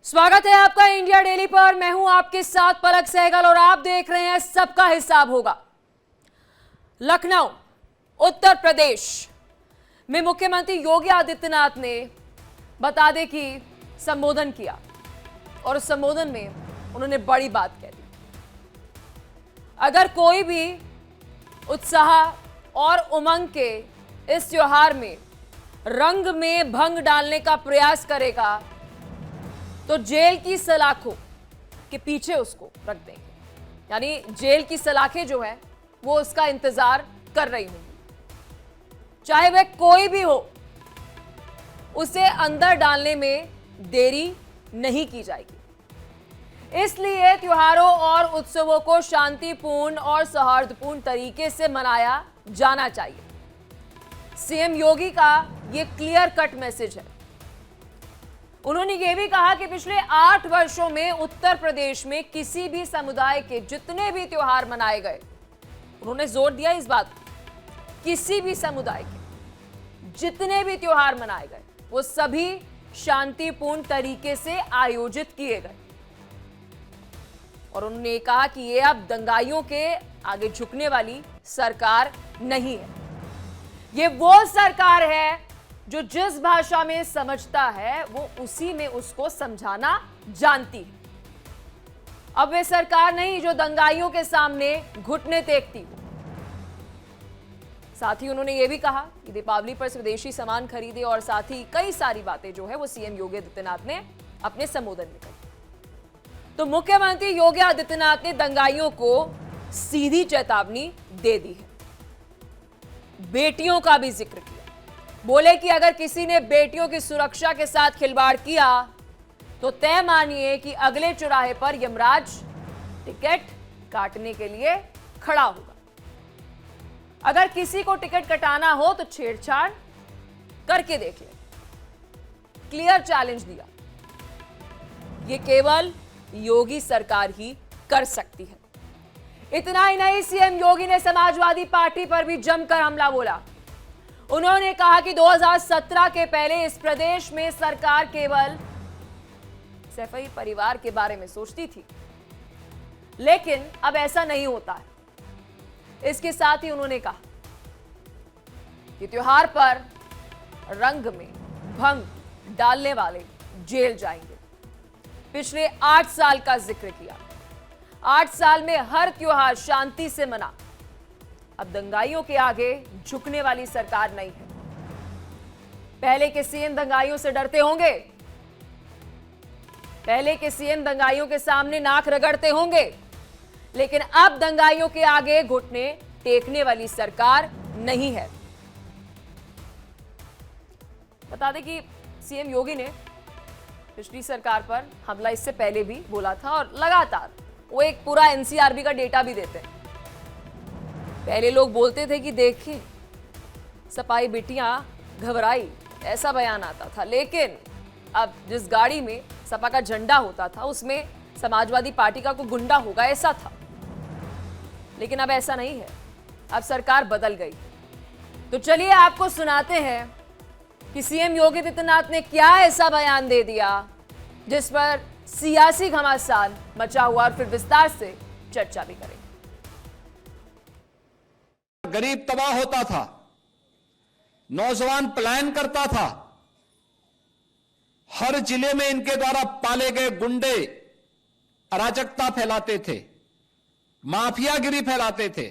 स्वागत है आपका इंडिया डेली पर। मैं हूं आपके साथ पलक सहगल और आप देख रहे हैं सबका हिसाब होगा। लखनऊ उत्तर प्रदेश में मुख्यमंत्री योगी आदित्यनाथ ने बता दें कि संबोधन किया और उस संबोधन में उन्होंने बड़ी बात कह दी। अगर कोई भी उत्साह और उमंग के इस त्योहार में रंग में भंग डालने का प्रयास करेगा तो जेल की सलाखों के पीछे उसको रख देंगे। यानी जेल की सलाखें जो है वो उसका इंतजार कर रही होंगी, चाहे वह कोई भी हो, उसे अंदर डालने में देरी नहीं की जाएगी। इसलिए त्योहारों और उत्सवों को शांतिपूर्ण और सौहार्दपूर्ण तरीके से मनाया जाना चाहिए। सीएम योगी का यह क्लियर कट मैसेज है। उन्होंने यह भी कहा कि पिछले 8 वर्षों में उत्तर प्रदेश में किसी भी समुदाय के जितने भी त्योहार मनाए गए, उन्होंने जोर दिया इस बात, किसी भी समुदाय के जितने भी त्योहार मनाए गए वो सभी शांतिपूर्ण तरीके से आयोजित किए गए। और उन्होंने कहा कि ये अब दंगाइयों के आगे झुकने वाली सरकार नहीं है। ये वो सरकार है जो जिस भाषा में समझता है वो उसी में उसको समझाना जानती है। अब वे सरकार नहीं जो दंगाइयों के सामने घुटने टेकती हो। साथ ही उन्होंने ये भी कहा कि दीपावली पर स्वदेशी सामान खरीदे और साथ ही कई सारी बातें जो है वो सीएम योगी आदित्यनाथ ने अपने संबोधन में कही। तो मुख्यमंत्री योगी आदित्यनाथ ने दंगाइयों को सीधी चेतावनी दे दी है। बेटियों का भी जिक्र किया। बोले कि अगर किसी ने बेटियों की सुरक्षा के साथ खिलवाड़ किया तो तय मानिए कि अगले चौराहे पर यमराज टिकट काटने के लिए खड़ा होगा। अगर किसी को टिकट कटाना हो तो छेड़छाड़ करके देख ले। क्लियर चैलेंज दिया। यह केवल योगी सरकार ही कर सकती है। इतना ही नहीं, सीएम योगी ने समाजवादी पार्टी पर भी जमकर हमला बोला। उन्होंने कहा कि 2017 के पहले इस प्रदेश में सरकार केवल सैफई परिवार के बारे में सोचती थी, लेकिन अब ऐसा नहीं होता है। इसके साथ ही उन्होंने कहा कि त्योहार पर रंग में भंग डालने वाले जेल जाएंगे। पिछले 8 साल का जिक्र किया। 8 साल में हर त्योहार शांति से मना। अब दंगाइयों के आगे झुकने वाली सरकार नहीं है। पहले के सीएम दंगाइयों से डरते होंगे, पहले के सीएम दंगाइयों के सामने नाक रगड़ते होंगे, लेकिन अब दंगाइयों के आगे घुटने टेकने वाली सरकार नहीं है। बता दें कि सीएम योगी ने पिछली सरकार पर हमला इससे पहले भी बोला था और लगातार वो एक पूरा एनसीआरबी का डेटा भी देते हैं। पहले लोग बोलते थे कि देखिए सपाई बिटियां घबराई, ऐसा बयान आता था, लेकिन अब जिस गाड़ी में सपा का झंडा होता था उसमें समाजवादी पार्टी का कोई गुंडा होगा, ऐसा था। लेकिन अब ऐसा नहीं है। अब सरकार बदल गई। तो चलिए आपको सुनाते हैं कि सीएम योगी आदित्यनाथ ने क्या ऐसा बयान दे दिया जिस पर सियासी घमासान मचा हुआ, और फिर विस्तार से चर्चा भी करेंगे। गरीब तबाह होता था, नौजवान पलायन करता था। हर जिले में इनके द्वारा पाले गए गुंडे अराजकता फैलाते थे, माफियागिरी फैलाते थे।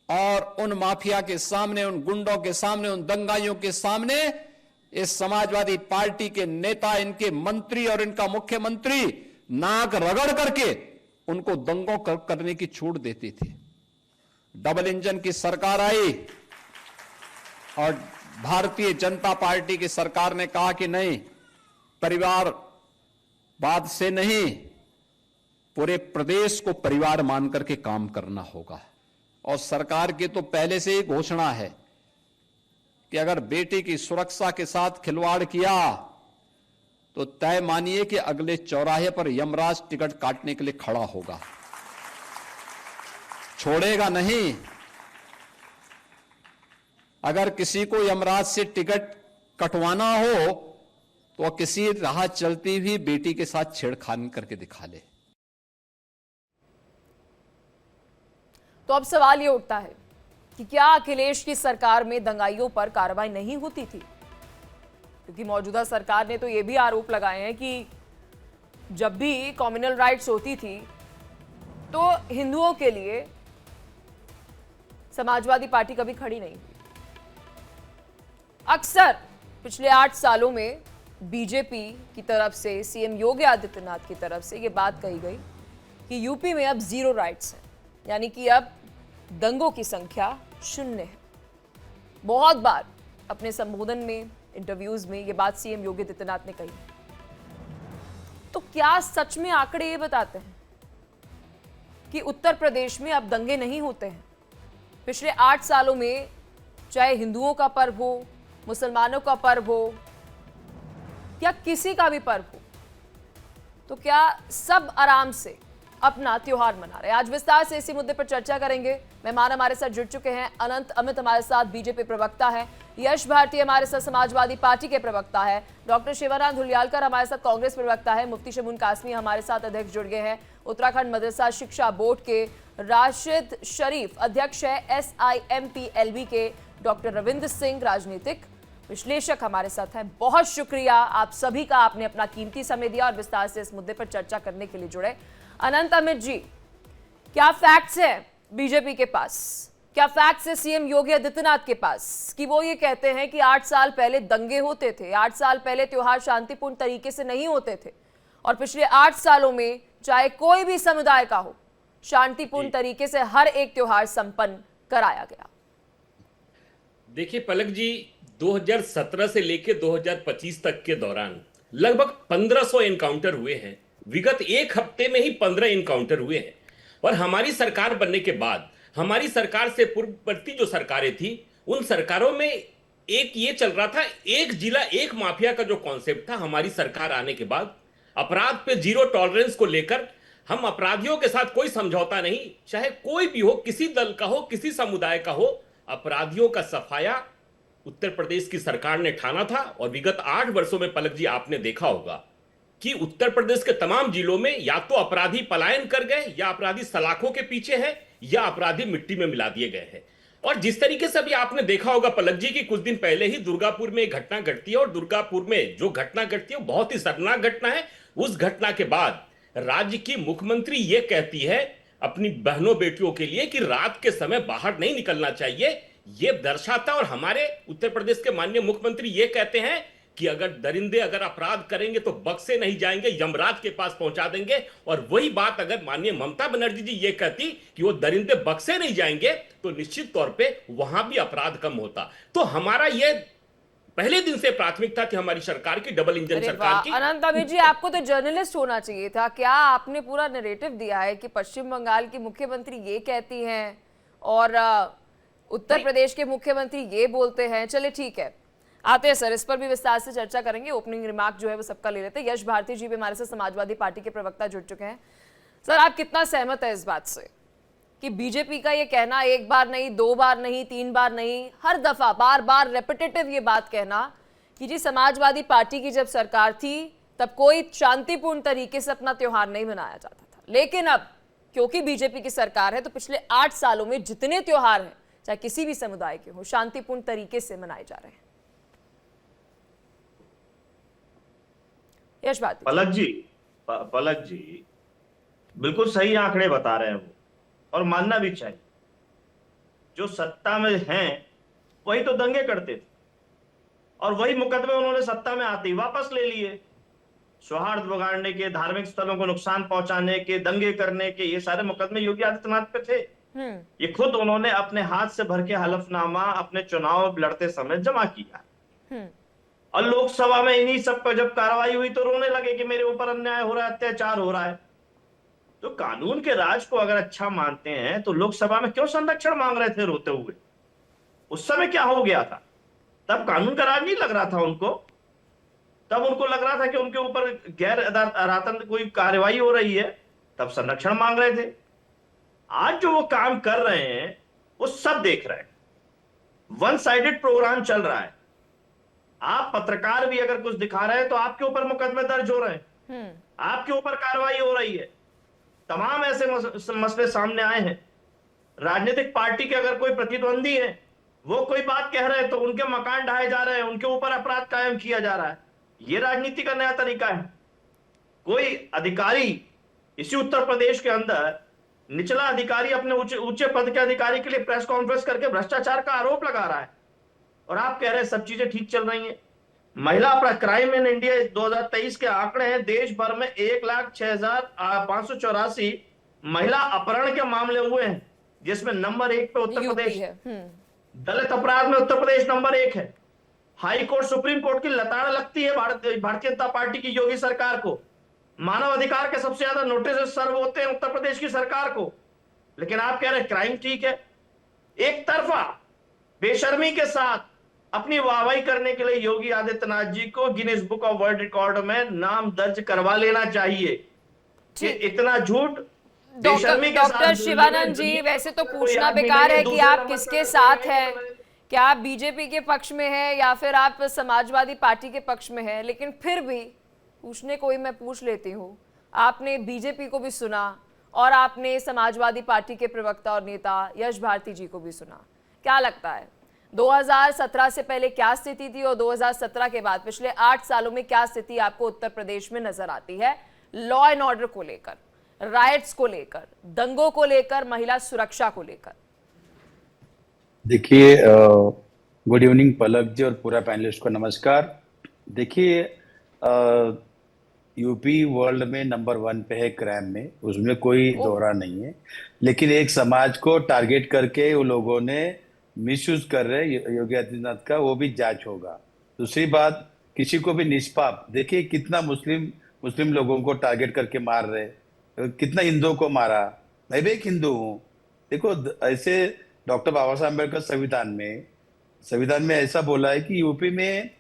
और उन माफिया के सामने, उन गुंडों के सामने, उन दंगाइयों के सामने इस समाजवादी पार्टी के नेता, इनके मंत्री और इनका मुख्यमंत्री नाक रगड़ करके उनको दंगों करने की छूट देती थी। डबल इंजन की सरकार आई और भारतीय जनता पार्टी की सरकार ने कहा कि नहीं, परिवारवाद से नहीं, पूरे प्रदेश को परिवार मान करके काम करना होगा। और सरकार की तो पहले से ही घोषणा है कि अगर बेटी की सुरक्षा के साथ खिलवाड़ किया तो तय मानिए कि अगले चौराहे पर यमराज टिकट काटने के लिए खड़ा होगा, छोड़ेगा नहीं। अगर किसी को यमराज से टिकट कटवाना हो तो वह किसी राह चलती हुई बेटी के साथ छेड़खानी करके दिखा ले। तो अब सवाल ये उठता है कि क्या अखिलेश की सरकार में दंगाइयों पर कार्रवाई नहीं होती थी? क्योंकि मौजूदा सरकार ने तो ये भी आरोप लगाए हैं कि जब भी कम्युनल राइट्स होती थी तो हिंदुओं के लिए समाजवादी पार्टी कभी खड़ी नहीं हुई। अक्सर पिछले 8 सालों में बीजेपी की तरफ से, सीएम योगी आदित्यनाथ की तरफ से ये बात कही गई कि यूपी में अब 0 राइट्स हैं, यानी कि अब दंगों की संख्या 0 है। बहुत बार अपने संबोधन में, इंटरव्यूज में ये बात सीएम योगी आदित्यनाथ ने कही। तो क्या सच में आंकड़े ये बताते हैं कि उत्तर प्रदेश में अब दंगे नहीं होते हैं? पिछले 8 सालों में चाहे हिंदुओं का पर्व हो, मुसलमानों का पर्व हो या किसी का भी पर्व हो, तो क्या सब आराम से अपना त्योहार मना रहे हैं? आज विस्तार से इसी मुद्दे पर चर्चा करेंगे। मेहमान हमारे साथ जुड़ चुके हैं। अनंत अमित हमारे साथ बीजेपी प्रवक्ता है, यश भारती हमारे साथ समाजवादी पार्टी के प्रवक्ता है, डॉक्टर शिवानंद हुलियालकर हमारे साथ कांग्रेस प्रवक्ता है, मुफ्ती शमून कासमी हमारे साथ अध्यक्ष जुड़ गए हैं, उत्तराखंड मदरसा शिक्षा बोर्ड के राशिद शरीफ अध्यक्ष है, SIMPLB के डॉक्टर रविंद्र सिंह राजनीतिक विश्लेषक हमारे साथ हैं। बहुत शुक्रिया आप सभी का, आपने अपना कीमती समय दिया और विस्तार से इस मुद्दे पर चर्चा करने के लिए जुड़े। अनंत अमित जी, क्या फैक्ट्स है बीजेपी के पास, क्या फैक्ट्स है सीएम योगी आदित्यनाथ के पास कि वो ये कहते हैं कि 8 साल पहले दंगे होते थे, 8 साल पहले त्योहार शांतिपूर्ण तरीके से नहीं होते थे और पिछले 8 सालों में चाहे कोई भी समुदाय का हो, शांतिपूर्ण तरीके से हर एक त्योहार संपन्न कराया गया? देखिए पलक जी, 2017 से लेकर 2025 तक के दौरान लगभग 1500 एनकाउंटर हुए हैं। विगत एक हफ्ते में ही 15 एनकाउंटर हुए हैं। और हमारी सरकार बनने के बाद, हमारी सरकार से पूर्ववर्ती जो सरकारें थी, उन सरकारों में एक ये चल रहा था, एक जिला एक माफिया का जो कॉन्सेप्ट था। हमारी सरकार आने के बाद अपराध पे 0 टॉलरेंस को लेकर हम अपराधियों के साथ कोई समझौता नहीं, चाहे कोई भी हो, किसी दल का हो, किसी समुदाय का हो, अपराधियों का सफाया उत्तर प्रदेश की सरकार ने ठाना था। और विगत 8 वर्षों में पलक जी आपने देखा होगा कि उत्तर प्रदेश के तमाम जिलों में या तो अपराधी पलायन कर गए, या अपराधी सलाखों के पीछे है, या अपराधी मिट्टी में मिला दिए गए हैं। और जिस तरीके से अभी आपने देखा होगा पलक जी की कुछ दिन पहले ही दुर्गापुर में एक घटना घटती है, और दुर्गापुर में जो घटना घटती है वो बहुत ही शर्मनाक घटना है। उस घटना के बाद राज्य की मुख्यमंत्री ये कहती है अपनी बहनों बेटियों के लिए कि रात के समय बाहर नहीं निकलना चाहिए। ये दर्शाता, और हमारे उत्तर प्रदेश के माननीय मुख्यमंत्री ये कहते हैं कि अगर दरिंदे अगर अपराध करेंगे तो बक्से नहीं जाएंगे, यमराज के पास पहुंचा देंगे। और वही बात अगर माननीय ममता बनर्जी जी ये कहती कि वो दरिंदे बक्से नहीं जाएंगे, तो निश्चित तौर पे वहां भी अपराध कम होता। तो हमारा ये पहले दिन से प्राथमिकता थी हमारी सरकार की, डबल इंजन सरकार की। अनंत अमित जी, आपको तो जर्नलिस्ट होना चाहिए था। क्या आपने पूरा नैरेटिव दिया है कि पश्चिम बंगाल की मुख्यमंत्री ये कहती हैं और उत्तर प्रदेश के मुख्यमंत्री ये बोलते हैं? चले ठीक है, आते हैं सर, इस पर भी विस्तार से चर्चा करेंगे। ओपनिंग रिमार्क जो है वो सबका ले लेते हैं। यश भारती जी भी हमारे साथ समाजवादी पार्टी के प्रवक्ता जुड़ चुके हैं। सर, आप कितना सहमत है इस बात से कि बीजेपी का ये कहना एक बार नहीं, 2 बार नहीं, 3 बार नहीं, हर दफा बार बार रेपिटेटिव ये बात कहना कि जी समाजवादी पार्टी की जब सरकार थी तब कोई शांतिपूर्ण तरीके से अपना त्योहार नहीं मनाया जाता था, लेकिन अब क्योंकि बीजेपी की सरकार है तो पिछले 8 सालों में जितने त्योहार हैं, चाहे किसी भी समुदाय के हो, शांतिपूर्ण तरीके से मनाए जा रहे हैं? यश भारती। पलक जी बिल्कुल सही आंकड़े बता रहे हैं वो, और मानना भी चाहिए। जो सत्ता में हैं वही तो दंगे करते थे, और वही मुकदमे उन्होंने सत्ता में आते ही वापस ले लिए। सौहार्द बिगाड़ने के, धार्मिक स्थलों को नुकसान पहुंचाने के, दंगे करने के, ये सारे मुकदमे योगी आदित्यनाथ पे थे। ये खुद उन्होंने अपने हाथ से भर के हलफनामा अपने चुनाव लड़ते समय जमा किया। और लोकसभा में इन्हीं सब पर जब कार्रवाई हुई तो रोने लगे कि मेरे ऊपर अन्याय हो रहा है, अत्याचार हो रहा है। तो कानून के राज को अगर अच्छा मानते हैं तो लोकसभा में क्यों संरक्षण मांग रहे थे रोते हुए? उस समय क्या हो गया था? तब कानून का राज नहीं लग रहा था उनको, तब उनको लग रहा था कि उनके ऊपर गैर अदालतन कोई कार्रवाई हो रही है, तब संरक्षण मांग रहे थे। आज जो वो काम कर रहे हैं वो सब देख रहे हैं। वन साइडेड प्रोग्राम चल रहा है। आप पत्रकार भी अगर कुछ दिखा रहे हैं तो आपके ऊपर मुकदमे दर्ज हो रहे हैं, आपके ऊपर कार्रवाई हो रही है। तमाम ऐसे मसले सामने आए हैं। राजनीतिक पार्टी के अगर कोई प्रतिद्वंदी है, वो कोई बात कह रहे हैं तो उनके मकान ढाए जा रहे हैं, उनके ऊपर अपराध कायम किया जा रहा है। ये राजनीति का नया तरीका है। कोई अधिकारी इसी उत्तर प्रदेश के अंदर, निचला अधिकारी अपने ऊंचे पद के अधिकारी के लिए प्रेस कॉन्फ्रेंस करके भ्रष्टाचार का आरोप लगा रहा है, और आप कह रहे हैं सब चीजें ठीक चल रही हैं। महिला अपराध, क्राइम इन इंडिया 2023 के आंकड़े हैं, देश भर में 1,06,584 महिला अपहरण के मामले हुए हैं, जिसमें नंबर 1 पे उत्तर प्रदेश है। दलित अपराध में उत्तर प्रदेश नंबर 1 है। हाई कोर्ट, सुप्रीम कोर्ट की लताड़ लगती है भारतीय जनता पार्टी की योगी सरकार को। मानव अधिकार के सबसे ज्यादा नोटिस सर्व होते हैं उत्तर प्रदेश की सरकार को, लेकिन आप कह रहे हैं क्राइम ठीक है। एक तरफा बेशर्मी के साथ अपनी वाहवाही करने के लिए योगी आदित्यनाथ जी को Guinness book of world record में नाम दर्ज करवा लेना चाहिए कि इतना झूठ बेशर्मी के साथ। डॉक्टर शिवानंद जी, वैसे तो पूछना बेकार है कि आप किसके साथ हैं, क्या आप बीजेपी के पक्ष में हैं या फिर आप समाजवादी पार्टी के पक्ष में हैं, लेकिन फिर भी पूछने को ही मैं पूछ लेती हूँ। आपने बीजेपी को भी सुना और आपने समाजवादी पार्टी के प्रवक्ता और नेता यश भारती जी को भी सुना। क्या लगता है 2017 से पहले क्या स्थिति थी और 2017 के बाद पिछले 8 सालों में क्या स्थिति आपको उत्तर प्रदेश में नजर आती है, लॉ एंड ऑर्डर को लेकर, राइट्स को लेकर, दंगों को लेकर, महिला सुरक्षा को लेकर? देखिए, गुड इवनिंग पलक जी और पूरा पैनलिस्ट को नमस्कार। देखिए, यूपी वर्ल्ड में नंबर 1 पे है क्राइम में, उसमें कोई दोहरा नहीं है। लेकिन एक समाज को टारगेट करके वो लोगों ने मिसयूज कर रहे योगी आदित्यनाथ का, वो भी जांच होगा। दूसरी बात, किसी को भी निष्पाप, देखिए कितना मुस्लिम लोगों को टारगेट करके मार रहे, कितना हिंदुओं को मारा। मैं भी एक हिंदू हूँ। देखो, ऐसे डॉक्टर बाबा साहब अम्बेडकर संविधान में ऐसा बोला है कि यूपी में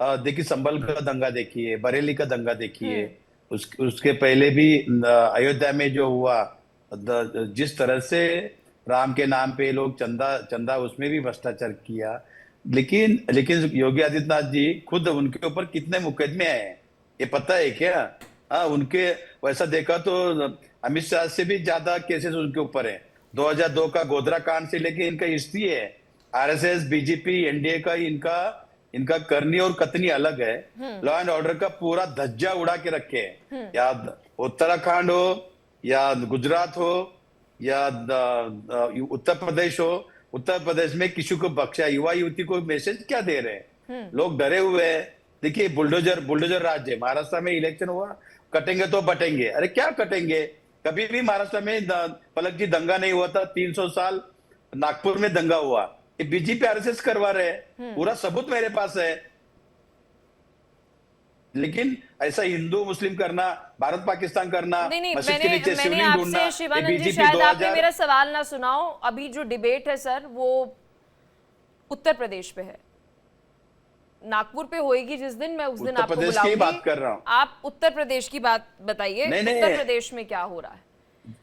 देखिए संभल का दंगा देखिए, बरेली का दंगा देखिए, उसके पहले भी अयोध्या में जो हुआ, जिस तरह से राम के नाम पे लोग चंदा उसमें भी भ्रष्टाचार किया। लेकिन योगी आदित्यनाथ जी खुद, उनके ऊपर कितने मुकदमे हैं ये पता है क्या? हाँ, उनके वैसा देखा तो अमित शाह से भी ज्यादा केसेस उनके ऊपर है। 2002 का गोधरा कांड से लेके इनका हिस्ट्री है। आरएसएस, बीजेपी, एनडीए का इनका करनी और कतनी अलग है। लॉ एंड ऑर्डर का पूरा धज्जा उड़ा के रखे है। या उत्तराखंड हो या गुजरात हो या उत्तर प्रदेश हो, उत्तर प्रदेश में किसी को बख्शा, युवा युवती को मैसेज क्या दे रहे हैं? लोग डरे हुए हैं। देखिए, बुलडोजर राज है। महाराष्ट्र में इलेक्शन हुआ, कटेंगे तो बटेंगे। अरे क्या कटेंगे? कभी भी महाराष्ट्र में पलक जी दंगा नहीं हुआ था। 300 साल नागपुर में दंगा हुआ, ये बीजेपी आरएसएस करवा रहे हैं। पूरा सबूत मेरे पास है। लेकिन ऐसा हिंदू मुस्लिम करना, भारत पाकिस्तान करना, नहीं, मस्जिद के नीचे शिवलिंग ढूंढना, आपसे शिवानंद जी, शायद आपने मेरा सवाल ना सुनाओ। अभी जो डिबेट है सर, वो उत्तर प्रदेश पे है। नागपुर पे होएगी जिस दिन, मैं उस दिन आपको बुलाऊंगी। बात कर रहा हूँ। आप उत्तर प्रदेश की बात बताइए, उत्तर प्रदेश में क्या हो रहा है?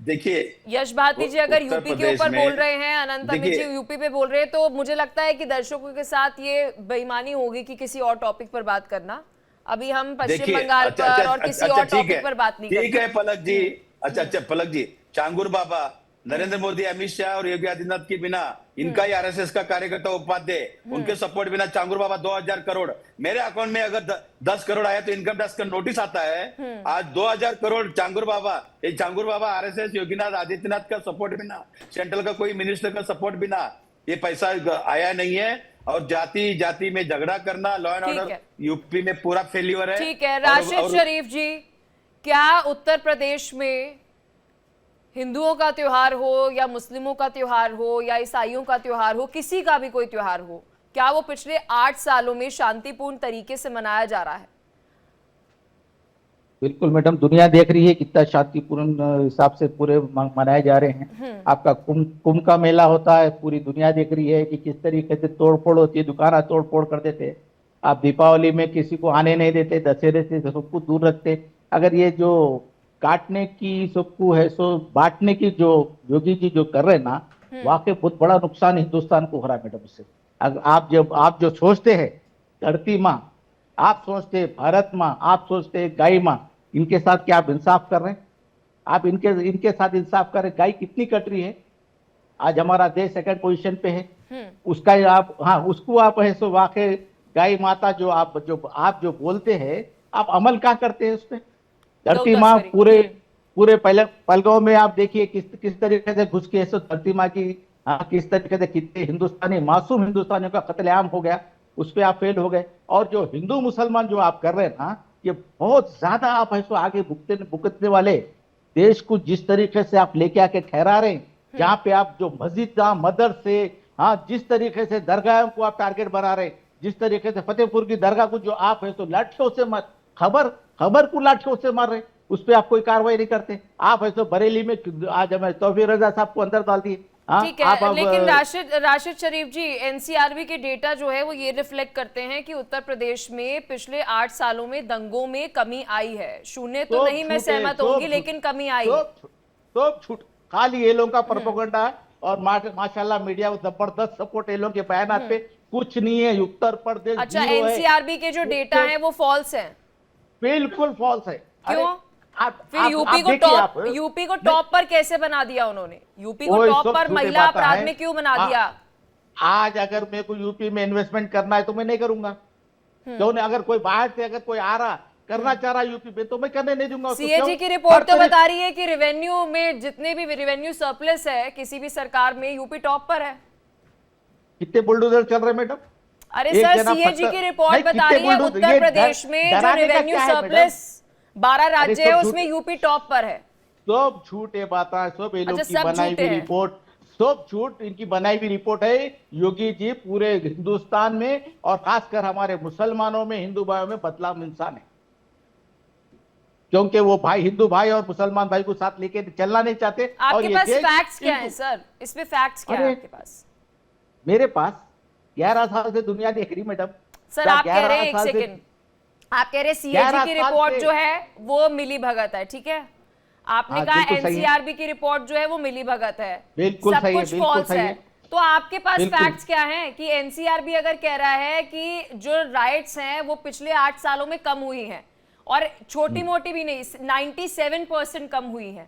देखिए, यश भारती जी अगर यूपी के ऊपर बोल रहे हैं, अनंत अमित जी यूपी पे बोल रहे हैं, तो मुझे लगता है कि दर्शकों के साथ ये बेईमानी होगी कि किसी और टॉपिक पर बात करना। अभी हम पश्चिम बंगाल पर और किसी और टॉपिक पर बात नहीं ठीक है पलक जी। अच्छा पलक जी, चांगुर बाबा, नरेंद्र मोदी, अमित शाह और योगी आदित्यनाथ के बिना, इनका ही आरएसएस का कार्यकर्ता उपाध्याय, उनके सपोर्ट बिना चांगुर बाबा 2000 करोड़, मेरे अकाउंट में अगर 10 करोड़ आया तो इनकम टैक्स का नोटिस आता है। आज 2000 करोड़ चांगुर बाबा, ये चांगुर बाबा आरएसएस, योगीनाथ आदित्यनाथ का सपोर्ट बिना, सेंट्रल का कोई मिनिस्टर का सपोर्ट बिना ये पैसा आया नहीं है। और जाति में झगड़ा करना, लॉ एंड ऑर्डर यूपी में पूरा फेल्यूर है। ठीक है, राशिद शरीफ जी, क्या उत्तर प्रदेश में हिंदुओं का त्योहार हो या मुस्लिमों का त्योहार हो या ईसाइयों का त्योहार हो, किसी का भी कोई त्योहार हो, क्या वो पिछले 8 सालों में शांतिपूर्ण तरीके से मनाया जा रहा है? बिल्कुल मैडम, दुनिया देख रही है कितना शांतिपूर्ण हिसाब से पूरे मनाए जा रहे हैं। आपका कुंभ का मेला होता है, पूरी दुनिया देख रही है कि किस तरीके से तोड़फोड़ होती है, दुकान तोड़फोड़ कर देते। आप दीपावली में किसी को आने नहीं देते, दशहरे से सबको दूर रखते। अगर ये जो काटने की सबको है सो बांटने की जो योगी जी जो कर रहे हैं ना, वाकई बहुत बड़ा नुकसान हिंदुस्तान को हो रहा है मैडम। इससे आप जो सोचते हैं धरती माँ, आप सोचते हैं भारत माँ, आप सोचते हैं गाय माँ, इनके साथ क्या आप इंसाफ कर रहे हैं? आप इनके साथ इंसाफ कर रहे हैं? गाय कितनी कट रही है, आज हमारा देश सेकंड पोजीशन पे है, उसका आप, हाँ, उसको आप है सो वाकई गाय माता जो आप जो बोलते हैं, आप अमल क्या करते हैं उस पे? धरती माँ पूरे पूरे पहलगांव में आप देखिए किस तरीके से घुस के ऐसे धरती माँ की, हाँ, किस तरीके से कितने हिंदुस्तानी, मासूम हिंदुस्तानियों का कत्लेआम हो गया, उस पे आप फेल हो गए। और जो हिंदू मुसलमान जो आप कर रहे हैं ना, ये बहुत ज्यादा आप ऐसे आगे भुगतने वाले, देश को जिस तरीके से आप लेके आके ठहरा रहे हैं, जहाँ पे आप जो मस्जिद, मदरसे, हाँ, जिस तरीके से दरगाह को आप टारगेट बना रहे हैं, जिस तरीके से फतेहपुर की दरगाह को जो आप है तो लाठियों से खबर को लाठियों से मार रहे, उस पर आप कोई कार्रवाई नहीं करते। आप ऐसे बरेली में आज हमें तौफीक रजा साहब को अंदर डाल दिए। ठीक है, लेकिन राशिद शरीफ जी, एनसीआरबी के डेटा जो है वो ये रिफ्लेक्ट करते हैं कि उत्तर प्रदेश में पिछले 8 सालों में दंगों में कमी आई है। शून्य तो नहीं, मैं सहमत होंगी, लेकिन कमी आई है। तो छूट खाली ये लोगों का प्रोपेगेंडा, और माशाल्लाह मीडिया को जबरदस्त सपोर्ट ये लोग के बयानात पे, कुछ नहीं है। उत्तर प्रदेश अच्छा, एनसीआरबी के जो डेटा है वो फॉल्स है? बिल्कुल फॉल्स है। क्यों? फिर यूपी को टॉप पर कैसे बना दिया उन्होंने? यूपी को टॉप पर महिला अपराध में क्यों बना दिया? आज अगर मेरे को यूपी में इन्वेस्टमेंट करना है तो मैं नहीं करूंगा, क्यों नहीं? अगर कोई बाहर से अगर कोई आ रहा करना चाह रहा यूपी में, तो मैं करने नहीं दूंगा। सीएजी की रिपोर्ट तो बता रही है कि रेवेन्यू में जितने भी रेवेन्यू सरप्लस है किसी भी सरकार में, यूपी टॉप पर है। कितने बुलडोजर चल रहे मैडम? अरे सर, सीएजी की रिपोर्ट बता रही है उत्तर प्रदेश में जो रेवेन्यू सरप्लस 12 राज्य है उसमें यूपी टॉप पर है। सब झूठे बात है, सब ये लोग की बनाई हुई रिपोर्ट, सब झूठ, इनकी बनाई हुई रिपोर्ट है। योगी जी पूरे हिंदुस्तान में और खासकर हमारे मुसलमानों में, हिंदू भाइयों में बदलाव इंसान है, क्योंकि वो भाई, हिंदू भाई और मुसलमान भाई को साथ लेके चलना नहीं चाहते। आपके पास फैक्ट्स क्या है सर? इसमें फैक्ट्स क्या है आपके पास? मेरे पास 11 साल से दुनिया देख रही मैडम। सर आप कह रहे हैं, एक सेकंड, आप कह रहे हैं सीएजी की रिपोर्ट जो है वो मिली भगत है, ठीक है? आपने कहा एनसीआरबी की रिपोर्ट जो है वो मिली भगत है, बिल्कुल सब कुछ फॉल्स है। तो आपके पास फैक्ट्स क्या हैं कि एनसीआरबी अगर कह रहा है कि जो राइट्स हैं वो पिछले 8 सालों में कम हुई हैं, और छोटी मोटी भी नहीं, 97% कम हुई है,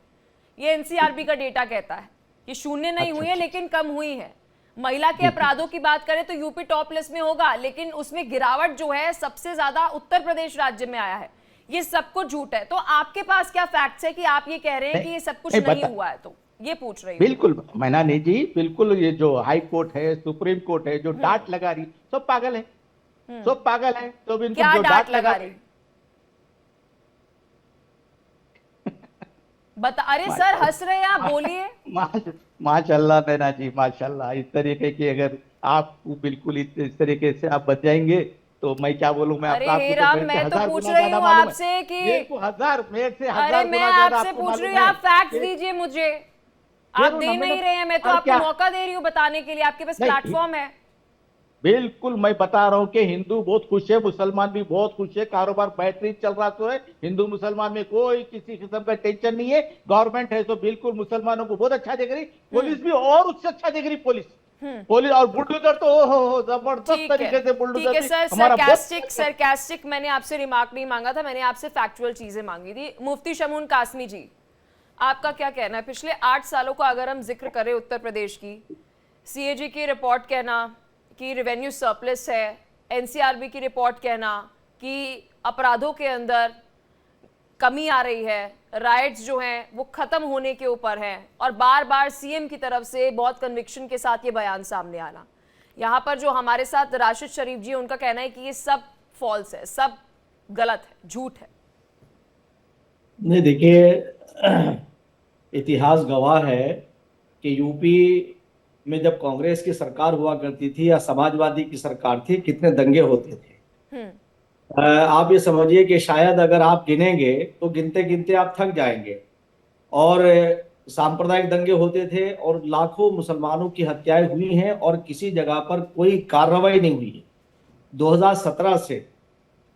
ये एनसीआरबी का डेटा कहता है। ये शून्य नहीं हुई है लेकिन कम हुई है। महिला के अपराधों की बात करें तो यूपी टॉप लिस्ट में होगा, लेकिन उसमें गिरावट जो है सबसे ज्यादा उत्तर प्रदेश राज्य में आया है। ये सब कुछ झूठ है। तो आपके पास क्या फैक्ट्स है कि आप ये कह रहे हैं कि ये सब कुछ नहीं हुआ है? तो ये पूछ रही हूं। बिल्कुल मैनानी जी, बिल्कुल। ये जो हाई कोर्ट है, सुप्रीम कोर्ट है, जो डांट लगा रही, सब पागल है, सब पागल है। तो क्या डांट लगा रही? बता। अरे सर हंस रहे हैं आप, बोलिए। माशाल्लाह नैना जी, माशाल्लाह। इस तरीके की अगर आप बिल्कुल इस तरीके से आप बच जाएंगे तो मैं क्या बोलूं। मैं अरे हेराम, मैं तो पूछ रही हूँ आपसे कि अरे मैं आपसे पूछ रही हूँ, आप फैक्ट्स दीजिए मुझे। आप दे नहीं रहे हैं, मैं तो आपको मौका दे रही हूँ बताने के लिए, आपके पास प्लेटफॉर्म है। बिल्कुल, मैं बता रहा हूँ कि हिंदू बहुत खुश है, मुसलमान भी बहुत खुश है, कारोबार बेहतरीन चल रहा तो है। हिंदू मुसलमान में कोई किसी किस्म का टेंशन नहीं है। गवर्नमेंट है तो बिल्कुल मुसलमानों को बहुत अच्छा देख रही, पुलिस भी और उससे अच्छा देख रही। पुलिस और बुलडोजर तो हो जबरदस्त तरीके से बुलडोजर। ठीक है सर, सरकास्टिक मैंने आपसे रिमार्क नहीं मांगा था, मैंने आपसे फैक्चुअल चीजें मांगी थी। मुफ्ती शमून कासमी जी, आपका क्या कहना है? पिछले 8 सालों का अगर हम जिक्र करें उत्तर प्रदेश की, सीएजी की रिपोर्ट कहना कि रेवेन्यू सरप्लस है, एनसीआरबी की रिपोर्ट कहना कि अपराधों के अंदर कमी आ रही है, राइट्स जो हैं वो खत्म होने के ऊपर हैं, और बार बार सीएम की तरफ से बहुत कन्विक्शन के साथ ये बयान सामने आना। यहाँ पर जो हमारे साथ राशिद शरीफ जी, उनका कहना है कि ये सब फॉल्स है, सब गलत है, झूठ है। नहीं, देखिए, इतिहास गवाह है कि यूपी में जब कांग्रेस की सरकार हुआ करती थी या समाजवादी की सरकार थी, कितने दंगे होते थे। आप ये समझिए कि शायद अगर आप गिनेंगे तो गिनते गिनते आप थक जाएंगे। और सांप्रदायिक दंगे होते थे और लाखों मुसलमानों की हत्याएं हुई हैं और किसी जगह पर कोई कार्रवाई नहीं हुई है। 2017 से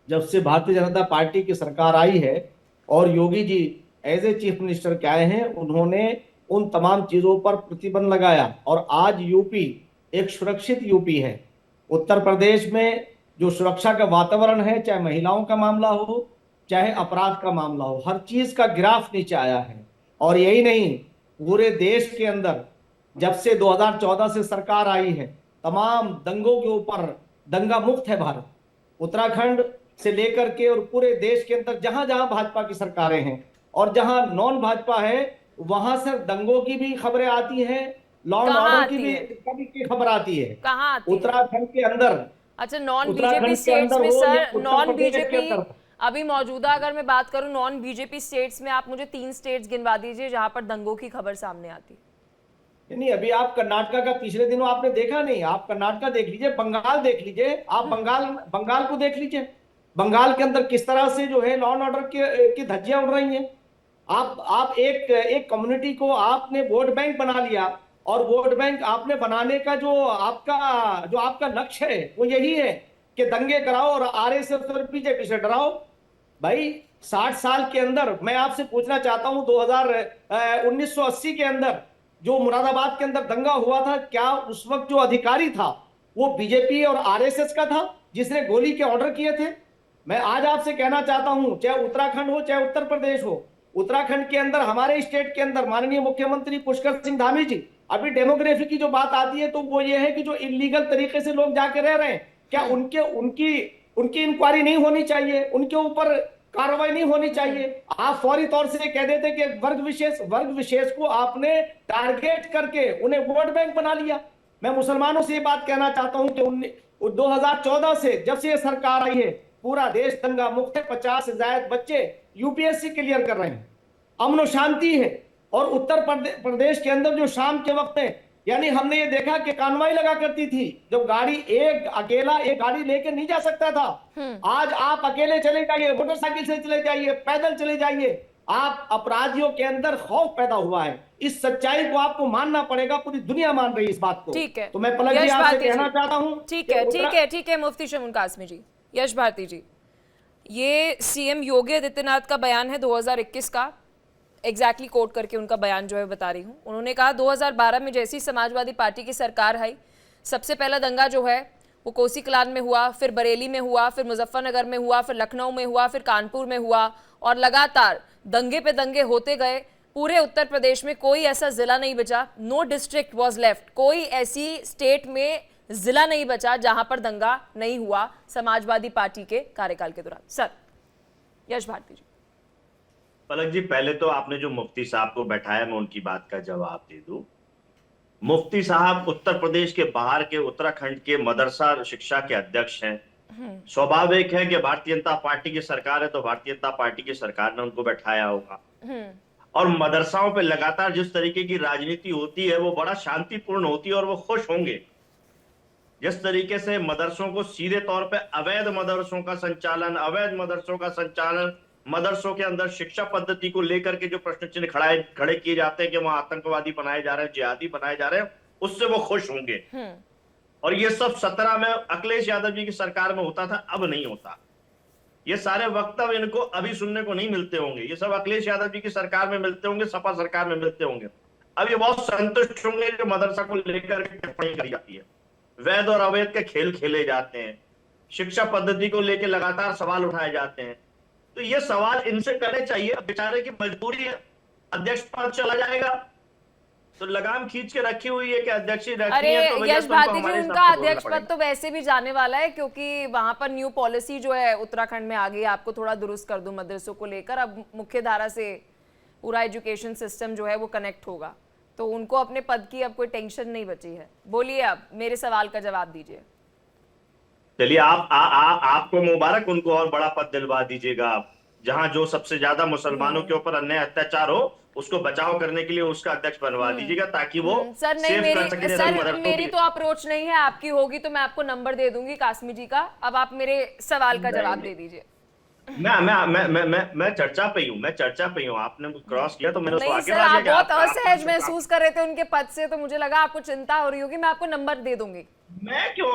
जब से भारतीय जनता पार्टी की सरकार आई है और Yogi ji as a chief minister के आए हैं, उन्होंने उन तमाम चीजों पर प्रतिबंध लगाया और आज यूपी एक सुरक्षित यूपी है। उत्तर प्रदेश में जो सुरक्षा का वातावरण है, चाहे महिलाओं का मामला हो, चाहे अपराध का मामला हो, हर चीज का ग्राफ नीचे आया है। और यही नहीं, पूरे देश के अंदर जब से 2014 से सरकार आई है, तमाम दंगों के ऊपर दंगा मुक्त है भारत। उत्तराखंड से लेकर के और पूरे देश के अंदर जहां जहां भाजपा की सरकारें हैं और जहां नॉन भाजपा है, वहां से दंगों की भी खबरें आती हैं, लॉ एंड कहाँ ऑर्डर आती की भी है? कभी की खबर आती है। कहाँ आती है? उत्तराखंड के अंदर, अच्छा, नॉन उत्तराखंड बीजेपी के स्टेट्स अंदर में हो या सर, उत्तर नॉन प्रदेश के बीजेपी अंदर, अभी मौजूदा अगर मैं बात करूं नॉन बीजेपी स्टेट्स में, आप मुझे 3 स्टेट्स गिनवा दीजिए जहां पर दंगों की खबर सामने आती है। नहीं, अभी आप कर्नाटका का पिछले दिनों आपने देखा नहीं, आप कर्नाटका देख लीजिए, बंगाल देख लीजिए, आप बंगाल को देख लीजिए, बंगाल के अंदर किस तरह से जो है लॉ एंड ऑर्डर की धज्जियां उड़ रही हैं। आप एक कम्युनिटी को आपने वोट बैंक बना लिया, और वोट बैंक आपने बनाने का जो आपका लक्ष्य है वो यही है कि दंगे कराओ और आरएसएस और बीजेपी से डराओ। भाई 60 साल के अंदर मैं आपसे पूछना चाहता हूं, 1980 के अंदर जो मुरादाबाद के अंदर दंगा हुआ था, क्या उस वक्त जो अधिकारी था वो बीजेपी और आरएसएस का था जिसने गोली के ऑर्डर किए थे? मैं आज आपसे कहना चाहता हूं, चाहे उत्तराखंड हो चाहे उत्तर प्रदेश हो, उत्तराखंड के अंदर, हमारे स्टेट के अंदर माननीय मुख्यमंत्री पुष्कर सिंह धामी जी, अभी डेमोग्राफी की जो बात आती है तो वो ये है कि जो इलीगल तरीके से लोग जाके रह रहे हैं, क्या उनकी इंक्वायरी नहीं होनी चाहिए, उनके ऊपर कार्रवाई नहीं होनी चाहिए? आप फौरी तौर से कह देते कि वर्ग विशेष को आपने टारगेट करके उन्हें वोट बैंक बना लिया। मैं मुसलमानों से ये बात कहना चाहता हूं कि 2014 से जब से ये सरकार आई है, पूरा देश दंगा मुक्त है, 50 से ज्यादा बच्चे यूपीएससी क्लियर कर रहे हैं, अमन और शांति है। और उत्तर प्रदेश के अंदर जो शाम के वक्त है, यानी हमने ये देखा कि कानवाई लगा करती थी, जब अकेला एक गाड़ी लेके नहीं जा सकता था, आज आप अकेले चले जाइए, मोटरसाइकिल से चले जाइए, पैदल चले जाइए, आप अपराधियों के अंदर खौफ पैदा हुआ है। इस सच्चाई को आपको मानना पड़ेगा, पूरी दुनिया मान रही है इस बात को। ठीक है, तो मैं पलक जी आपसे कहना चाहता हूं, ठीक है मुफ्ती शमून कासमी जी, यश भारती जी, ये सीएम योगी आदित्यनाथ का बयान है 2021 का, एग्जैक्टली कोट करके उनका बयान जो है बता रही हूँ। उन्होंने कहा 2012 में जैसी समाजवादी पार्टी की सरकार आई, सबसे पहला दंगा जो है वो कोसी कलान में हुआ, फिर बरेली में हुआ, फिर मुजफ्फरनगर में हुआ, फिर लखनऊ में हुआ, फिर कानपुर में हुआ, और लगातार दंगे पे दंगे होते गए। पूरे उत्तर प्रदेश में कोई ऐसा जिला नहीं बचा, नो डिस्ट्रिक्ट वॉज लेफ्ट, कोई ऐसी स्टेट में जिला नहीं बचा जहां पर दंगा नहीं हुआ समाजवादी पार्टी के कार्यकाल के दौरान। सर यश भारती जी। पलक जी, पहले तो आपने जो मुफ्ती साहब को बैठाया, मैं उनकी बात का जवाब दे दूं। मुफ्ती साहब उत्तर प्रदेश के बाहर के उत्तराखंड के मदरसा शिक्षा के अध्यक्ष हैं। स्वाभाविक है कि भारतीय जनता पार्टी की सरकार है तो भारतीय जनता पार्टी की सरकार ने उनको बैठाया होगा। और मदरसाओं पे लगातार जिस तरीके की राजनीति होती है वो बड़ा शांतिपूर्ण होती है और वो खुश होंगे। जिस तरीके से मदरसों को सीधे तौर पे अवैध मदरसों का संचालन, मदरसों के अंदर शिक्षा पद्धति को लेकर के जो प्रश्न चिन्ह खड़े किए जाते हैं कि वहां आतंकवादी बनाए जा रहे हैं, जिहादी बनाए जा रहे हैं, उससे वो खुश होंगे। और ये सब 17 में अखिलेश यादव जी की सरकार में होता था, अब नहीं होता। ये सारे वक्तव्य इनको अभी सुनने को नहीं मिलते होंगे, ये सब अखिलेश यादव जी की सरकार में मिलते होंगे, सपा सरकार में मिलते होंगे। अब ये बहुत संतुष्ट होंगे जो मदरसा को लेकर के टिप्पणी करी जाती है, वैध और अवैध के खेल खेले जाते हैं, शिक्षा पद्धति को लेकर लगातार सवाल उठाए जाते हैं। तो ये सवाल इनसे करने चाहिए। बेचारे की मजबूरी है, अध्यक्ष पद चला जाएगा तो लगाम खींच के रखी हुई है कि अध्यक्ष ही रखनी है, तो यश भारती जी, उनका अध्यक्ष पद तो वैसे भी जाने वाला है, क्योंकि वहां पर न्यू पॉलिसी जो है उत्तराखंड में आ गई। आपको थोड़ा दुरुस्त कर दूं मदरसों को लेकर, अब मुख्य धारा से पूरा एजुकेशन सिस्टम जो है वो कनेक्ट होगा, तो उनको अपने पद की अब कोई टेंशन नहीं बची है। बोलिए, अब मेरे सवाल का जवाब दीजिए। चलिए, आपको मुबारक, उनको और बड़ा पद दिलवा दीजिएगा आप, जहां जो सबसे ज्यादा मुसलमानों के ऊपर अन्याय अत्याचार हो उसको बचाव करने के लिए उसका अध्यक्ष बनवा दीजिएगा, ताकि वो सर नहीं, मेरी तो अप्रोच नहीं है, आपकी होगी तो मैं आपको नंबर दे दूंगी कासमी जी का। अब आप मेरे सवाल का जवाब दे दीजिए। मैं चर्चा पे हूँ, आपने क्रॉस किया तो मैंने उसको आगे बढ़ा दिया। आप बहुत असहज महसूस कर रहे थे उनके पद से, तो मुझे लगा आपको चिंता हो रही होगी। मैं आपको नंबर दे दूंगी। मैं क्यों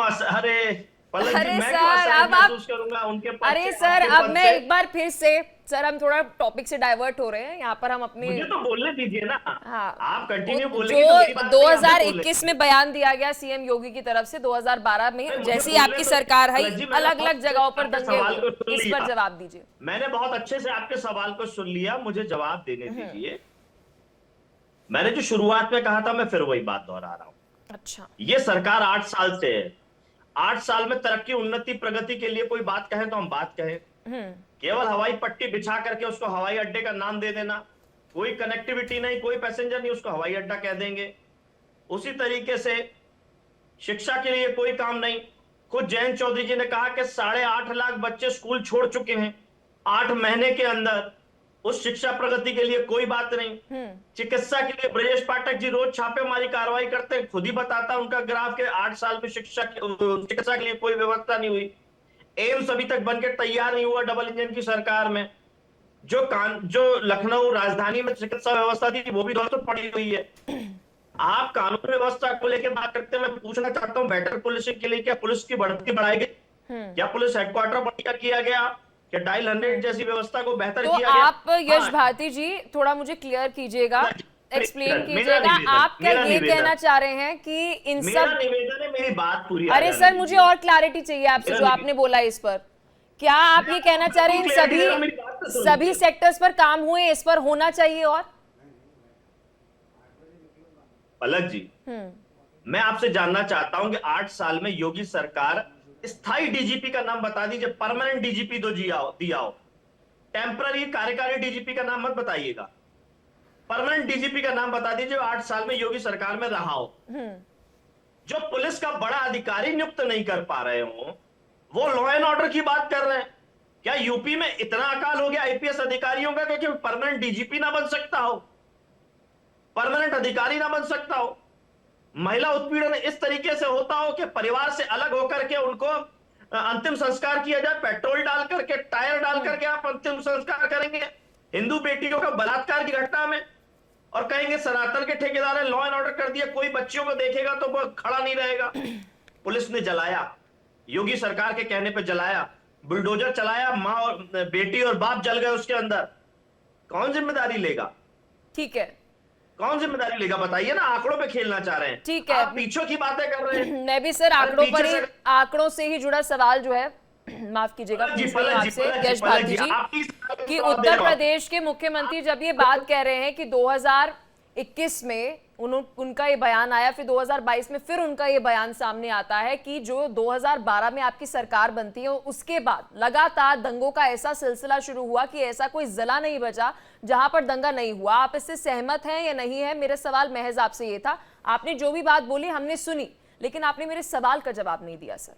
अरे सर, अब आप, अरे सर, अब मैं एक बार फिर से सर हम थोड़ा टॉपिक से डाइवर्ट हो रहे हैं यहाँ पर, हम अपने मुझे तो बोलने दीजिए ना। हाँ, आप कंटिन्यू बोलेंगे तो मेरी जो बात नहीं, आप भी 2021 में बयान दिया गया सीएम योगी की तरफ से, 2012 में मुझे जैसी बोलने आपकी तो- सरकार है, अलग जी, मैंने अलग अलग बहुत जगहों पर आपके दंगे सवाल को हुए, सुन इस लिया। पर जवाब दीजिए। मैंने बहुत अच्छे से आपके सवाल को सुन लिया, मुझे जवाब देने दीजिए। मैंने जो शुरुआत में कहा था, मैं फिर वही बात दोहरा रहा हूं। अच्छा, ये सरकार 8 साल से है। 8 साल में तरक्की, उन्नति, प्रगति के लिए कोई बात कहें तो हम बात कहें। केवल हवाई पट्टी बिछा करके उसको हवाई अड्डे का नाम दे देना, कोई कनेक्टिविटी नहीं, कोई पैसेंजर नहीं, उसको हवाई अड्डा कह देंगे। उसी तरीके से शिक्षा के लिए कोई काम नहीं। खुद जयंत चौधरी जी ने कहा कि 8.5 लाख बच्चे स्कूल छोड़ चुके हैं 8 महीने के अंदर। उस शिक्षा प्रगति के लिए कोई बात नहीं। चिकित्सा के लिए ब्रजेश पाठक जी रोज छापेमारी कार्रवाई करते हैं, खुद ही बताता उनका ग्राफ के 8 साल में चिकित्सा के लिए कोई व्यवस्था नहीं हुई। एम्स अभी तक बनकर तैयार नहीं हुआ डबल इंजन की सरकार में। जो लखनऊ राजधानी में चिकित्सा व्यवस्था थी वो भी ध्वस्त पड़ी हुई है। आप कानून व्यवस्था को लेकर बात करते हैं, मैं पूछना चाहता हूं बेटर पुलिसिंग के लिए क्या पुलिस की बढ़ती बढ़ाई गई? क्या पुलिस हेडक्वार्टर बढ़िया किया गया? क्या डायल 100 जैसी व्यवस्था को बेहतर तो किया गया? आप यश हाँ, भारती जी थोड़ा मुझे क्लियर कीजिएगा, एक्सप्लेन मेरा कीजिएगा, निवेदन, आप क्या मेरा ये निवेदन। कहना चाह रहे हैं कि इन मेरा सब, निवेदन है, मेरी बात पूरी अरे सर मुझे और क्लैरिटी चाहिए आपसे मेरा जो निवेदन। आपने बोला इस पर। क्या आप ये कहना चाह रहे हैं इन clarity दे रहा हूं, मेरी बात तो सुनो। सभी सेक्टर्स पर काम हुए, इस पर होना चाहिए? और पलक जी, मैं आपसे जानना चाहता हूं कि 8 साल में योगी सरकार, स्थायी डीजीपी का नाम बता दीजिए, परमानेंट डीजीपी तो दिया हो। टेम्पररी कार्यकारी डीजीपी का नाम मत बताइएगा, परमानेंट डीजीपी का नाम बता दीजिए 8 साल में योगी सरकार में रहा हो। जो पुलिस का बड़ा अधिकारी नियुक्त नहीं कर पा रहे हो, वो लॉ एंड ऑर्डर की बात कर रहे हैं। क्या यूपी में इतना अकाल हो गया आईपीएस अधिकारियों का कि परमानेंट डीजीपी ना बन सकता हो, परमानेंट अधिकारी ना बन सकता हो? महिला उत्पीड़न इस तरीके से होता हो कि परिवार से अलग होकर के उनको अंतिम संस्कार किया जाए, पेट्रोल डाल करके, टायर डाल करके आप अंतिम संस्कार करेंगे हिंदू बेटियों का बलात्कार की घटना में, और कहेंगे सनातन के ठेकेदार ने लॉ एंड ऑर्डर कर दिया, कोई बच्चियों को देखेगा तो वो खड़ा नहीं रहेगा। पुलिस ने जलाया, योगी सरकार के कहने पे जलाया, बुलडोजर चलाया, माँ और बेटी और बाप जल गए उसके अंदर। कौन जिम्मेदारी लेगा? ठीक है, कौन जिम्मेदारी लेगा बताइए ना? आंकड़ों पे खेलना चाह रहे हैं, ठीक है। आप पीछों की बातें कर रहे हैं। मैं भी सर आंकड़ों पीछे पर ही, से- आंकड़ों से ही जुड़ा सवाल जो है माफ कीजिएगा पूछ रही हूं आपसे यश भारती जी, कि उत्तर प्रदेश के मुख्यमंत्री जब ये बात कह रहे हैं कि 2021 में उनका ये बयान आया, फिर 2022 में फिर उनका ये बयान सामने आता है कि जो 2012 में आपकी सरकार बनती है उसके बाद लगातार दंगों का ऐसा सिलसिला शुरू हुआ कि ऐसा कोई जिला नहीं बचा जहां पर दंगा नहीं हुआ। आप इससे सहमत हैं या नहीं है? मेरा सवाल महज आपसे ये था। आपने जो भी बात बोली हमने सुनी, लेकिन आपने मेरे सवाल का जवाब नहीं दिया सर।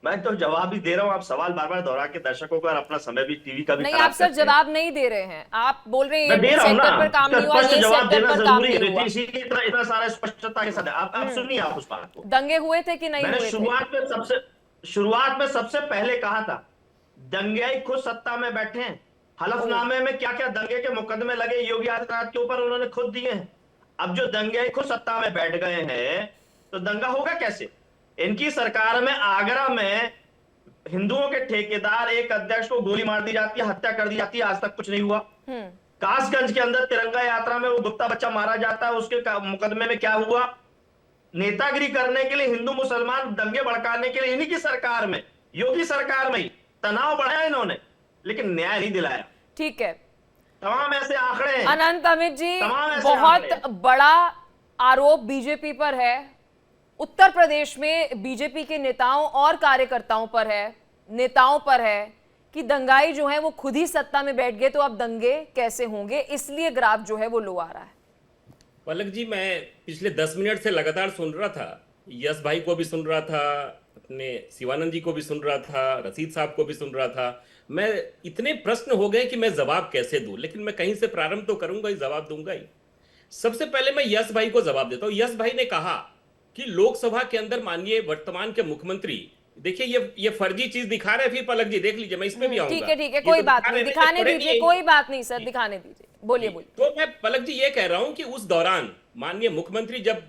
मैं तो जवाब ही दे रहा हूं, आप सवाल बार बार दोहरा के दर्शकों को और अपना समय भी टीवी का भी नहीं, खराब आप सर करते हैं। जवाब नहीं दे रहे हैं। आप बोल रहे हैं मैं दे ये रहा हूं ना, सेक्टर पर काम नहीं हुआ, स्पष्ट ये जवाब सेक्टर देना पर काम जरूरी नहीं है, हुआ। इसीलिए इतना सारा स्पष्टता के साथ आप सुनिए आप उस बात को। दंगे हुए थे कि नहीं मैंने हुए थे? शुरुआत में सबसे पहले कहा था, दंगाई खुद सत्ता में बैठे हैं। हलफनामे में क्या क्या दंगे के मुकदमे लगे योगी आदित्यनाथ के ऊपर, उन्होंने खुद दिए हैं। अब जो दंगाई खुद सत्ता में बैठ गए हैं तो दंगा होगा कैसे? इनकी सरकार में आगरा में हिंदुओं के ठेकेदार एक अध्यक्ष को गोली मार दी जाती है, हत्या कर दी जाती है, आज तक कुछ नहीं हुआ। कासगंज के अंदर तिरंगा यात्रा में वो गुप्ता बच्चा मारा जाता है, उसके मुकदमे में क्या हुआ? नेतागिरी करने के लिए, हिंदू मुसलमान दंगे भड़काने के लिए इन्हीं की सरकार में, योगी सरकार में ही तनाव बढ़ाया इन्होंने, लेकिन न्याय नहीं दिलाया। ठीक है, तमाम ऐसे आंकड़े हैं। अनंत अमित जी, तमाम ऐसे बहुत आंकड़े। बड़ा आरोप बीजेपी पर है, उत्तर प्रदेश में बीजेपी के नेताओं और कार्यकर्ताओं पर है, नेताओं पर है कि दंगाई जो है वो खुद ही सत्ता में बैठ गए, तो अब दंगे कैसे होंगे, इसलिए ग्राफ जो है वो लो आ रहा है। पलक जी, मैं पिछले 10 मिनट से लगातार सुन रहा था, यश भाई को भी सुन रहा था, अपने शिवानंद जी को भी सुन रहा था, रशीद साहब को भी सुन रहा था। मैं इतने प्रश्न हो गए कि मैं जवाब कैसे दूं, लेकिन मैं कहीं से प्रारंभ तो करूंगा ही, जवाब दूंगा ही। सबसे पहले मैं यश भाई को जवाब देता हूं। यश भाई ने कहा कि लोकसभा के अंदर माननीय वर्तमान के मुख्यमंत्री, देखिए ये फर्जी चीज दिखा रहे हैं। फिर पलक जी देख लीजिए, मैं इसमें भी आऊंगा। ठीक है, ये कोई तो बात दिखा नहीं, रहे थे, दिखाने पढ़े दीजिए, नहीं। कोई बात नहीं सर, दिखाने दीजिए, बोलिए बोलिए। तो मैं पलक जी ये कह रहा हूं कि उस दौरान माननीय मुख्यमंत्री जब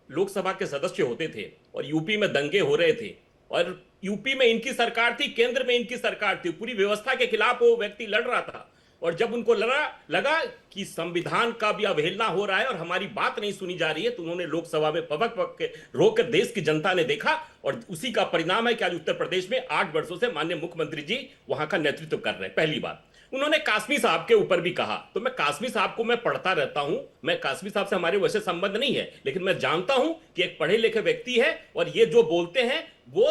लोकसभा के सदस्य होते थे और यूपी में दंगे हो रहे थे और यूपी में इनकी सरकार थी, केंद्र में इनकी सरकार थी, पूरी व्यवस्था के खिलाफ वो व्यक्ति लड़ रहा था। और जब उनको लगा कि संविधान का भी अवहेलना हो रहा है और हमारी बात नहीं सुनी जा रही है, तो उन्होंने लोकसभा में पबक के रोकर देश की जनता ने देखा, और उसी का परिणाम है कि आज उत्तर प्रदेश में 8 वर्षों से माननीय मुख्यमंत्री जी वहां का नेतृत्व कर रहे हैं। पहली बात, उन्होंने कासमी साहब के ऊपर भी कहा, तो मैं कासमी साहब को मैं पढ़ता रहता हूं, मैं कासमी साहब से हमारे वैसे संबंध नहीं है, लेकिन मैं जानता हूं कि एक पढ़े लिखे व्यक्ति है, और ये जो बोलते हैं वो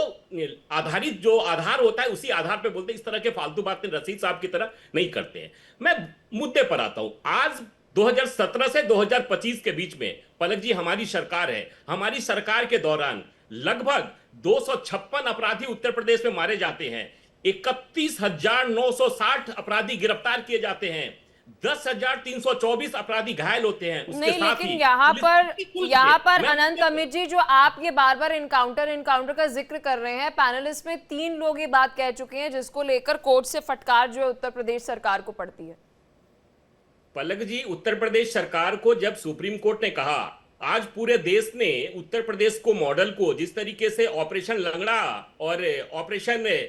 आधारित जो आधार होता है उसी आधार पे बोलते हैं, इस तरह के फालतू बातें रशीद साहब की तरह नहीं करते हैं। मैं मुद्दे पर आता हूं। आज 2017 से 2025 के बीच में पलक जी हमारी सरकार है, हमारी सरकार के दौरान लगभग 256 अपराधी उत्तर प्रदेश में मारे जाते हैं, 31,960 अपराधी गिरफ्तार किए जाते हैं, 10,324 अपराधी घायल होते हैं। उसके नहीं, साथ लेकिन ही यहाँ पर मैं- अनंत अमित जी, जो आप ये बार बार इनकाउंटर का जिक्र कर रहे हैं, पैनलिस्ट में 3 लोग ये बात कह चुके हैं जिसको लेकर कोर्ट से फटकार जो है उत्तर प्रदेश सरकार को पड़ती है। पलक जी, उत्तर प्रदेश सरकार को जब सुप्रीम कोर्ट ने कहा, आज पूरे देश ने उत्तर प्रदेश को मॉडल को, जिस तरीके से ऑपरेशन लंगड़ा और ऑपरेशन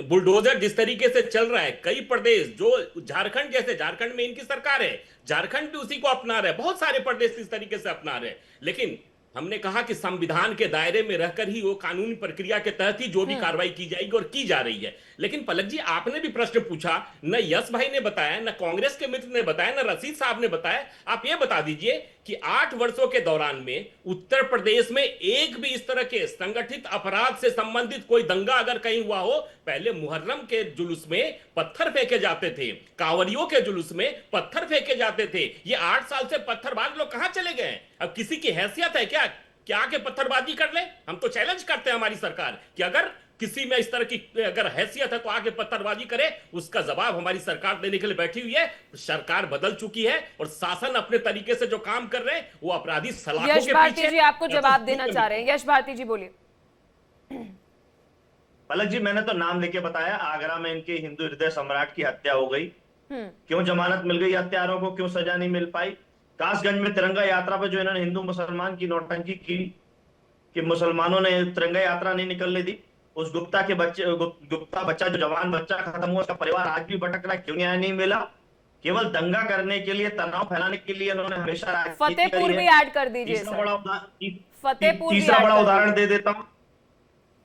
बुलडोजर जिस तरीके से चल रहा है, कई प्रदेश जो झारखंड जैसे, झारखंड में इनकी सरकार है, झारखंड भी उसी को अपना रहे, बहुत सारे प्रदेश इस तरीके से अपना रहे, लेकिन हमने कहा कि संविधान के दायरे में रहकर ही वो कानूनी प्रक्रिया के तहत ही जो भी कार्रवाई की जाएगी और की जा रही है। लेकिन पलक जी, आपने भी प्रश्न पूछा, न यश भाई ने बताया, न कांग्रेस के मित्र ने बताया, न रशीद साहब ने बताया। आप ये बता दीजिए कि 8 वर्षों के दौरान में उत्तर प्रदेश में एक भी इस तरह के संगठित अपराध से संबंधित कोई दंगा अगर कहीं हुआ हो, पहले मुहर्रम के जुलूस में पत्थर फेंके जाते थे, कांवरियों के जुलूस में पत्थर फेंके जाते थे, ये 8 साल से पत्थरबाज लोग कहां चले गए? अब किसी की हैसियत है क्या आके पत्थरबाजी कर ले? हम तो चैलेंज करते हैं हमारी सरकार कि अगर किसी में इस तरह की अगर हैसियत है तो आके पत्थरबाजी करे। उसका जवाब हमारी सरकार देने के लिए बैठी हुई है। सरकार बदल चुकी है और शासन अपने तरीके से जो काम कर रहे हैं वो अपराधी सलाखों यश के भारती पीछे। जी आपको जवाब देना चाह रहे हैं। यश भारती जी बोलिए। पलक जी, मैंने तो नाम लेके बताया, आगरा में इनके हिंदू हृदय सम्राट की हत्या हो गई, क्यों जमानत मिल गई हत्यारों को, क्यों सजा नहीं मिल पाई? कासगंज में तिरंगा यात्रा पे जो इन्होंने हिंदू मुसलमान की नौटंकी की कि मुसलमानों ने तिरंगा यात्रा नहीं निकलने दी, उस गुप्ता बच्चा जो जवान बच्चा खत्म हुआ, उसका परिवार आज भी भटक रहा है, क्यों न्याय नहीं मिला? केवल दंगा करने के लिए, तनाव फैलाने के लिए इन्होंने हमेशा राजनीति करी है। फतेहपुर भी ऐड कर दीजिए तीसरा सर। बड़ा तीसरा बड़ा उदाहरण दे देता हूँ।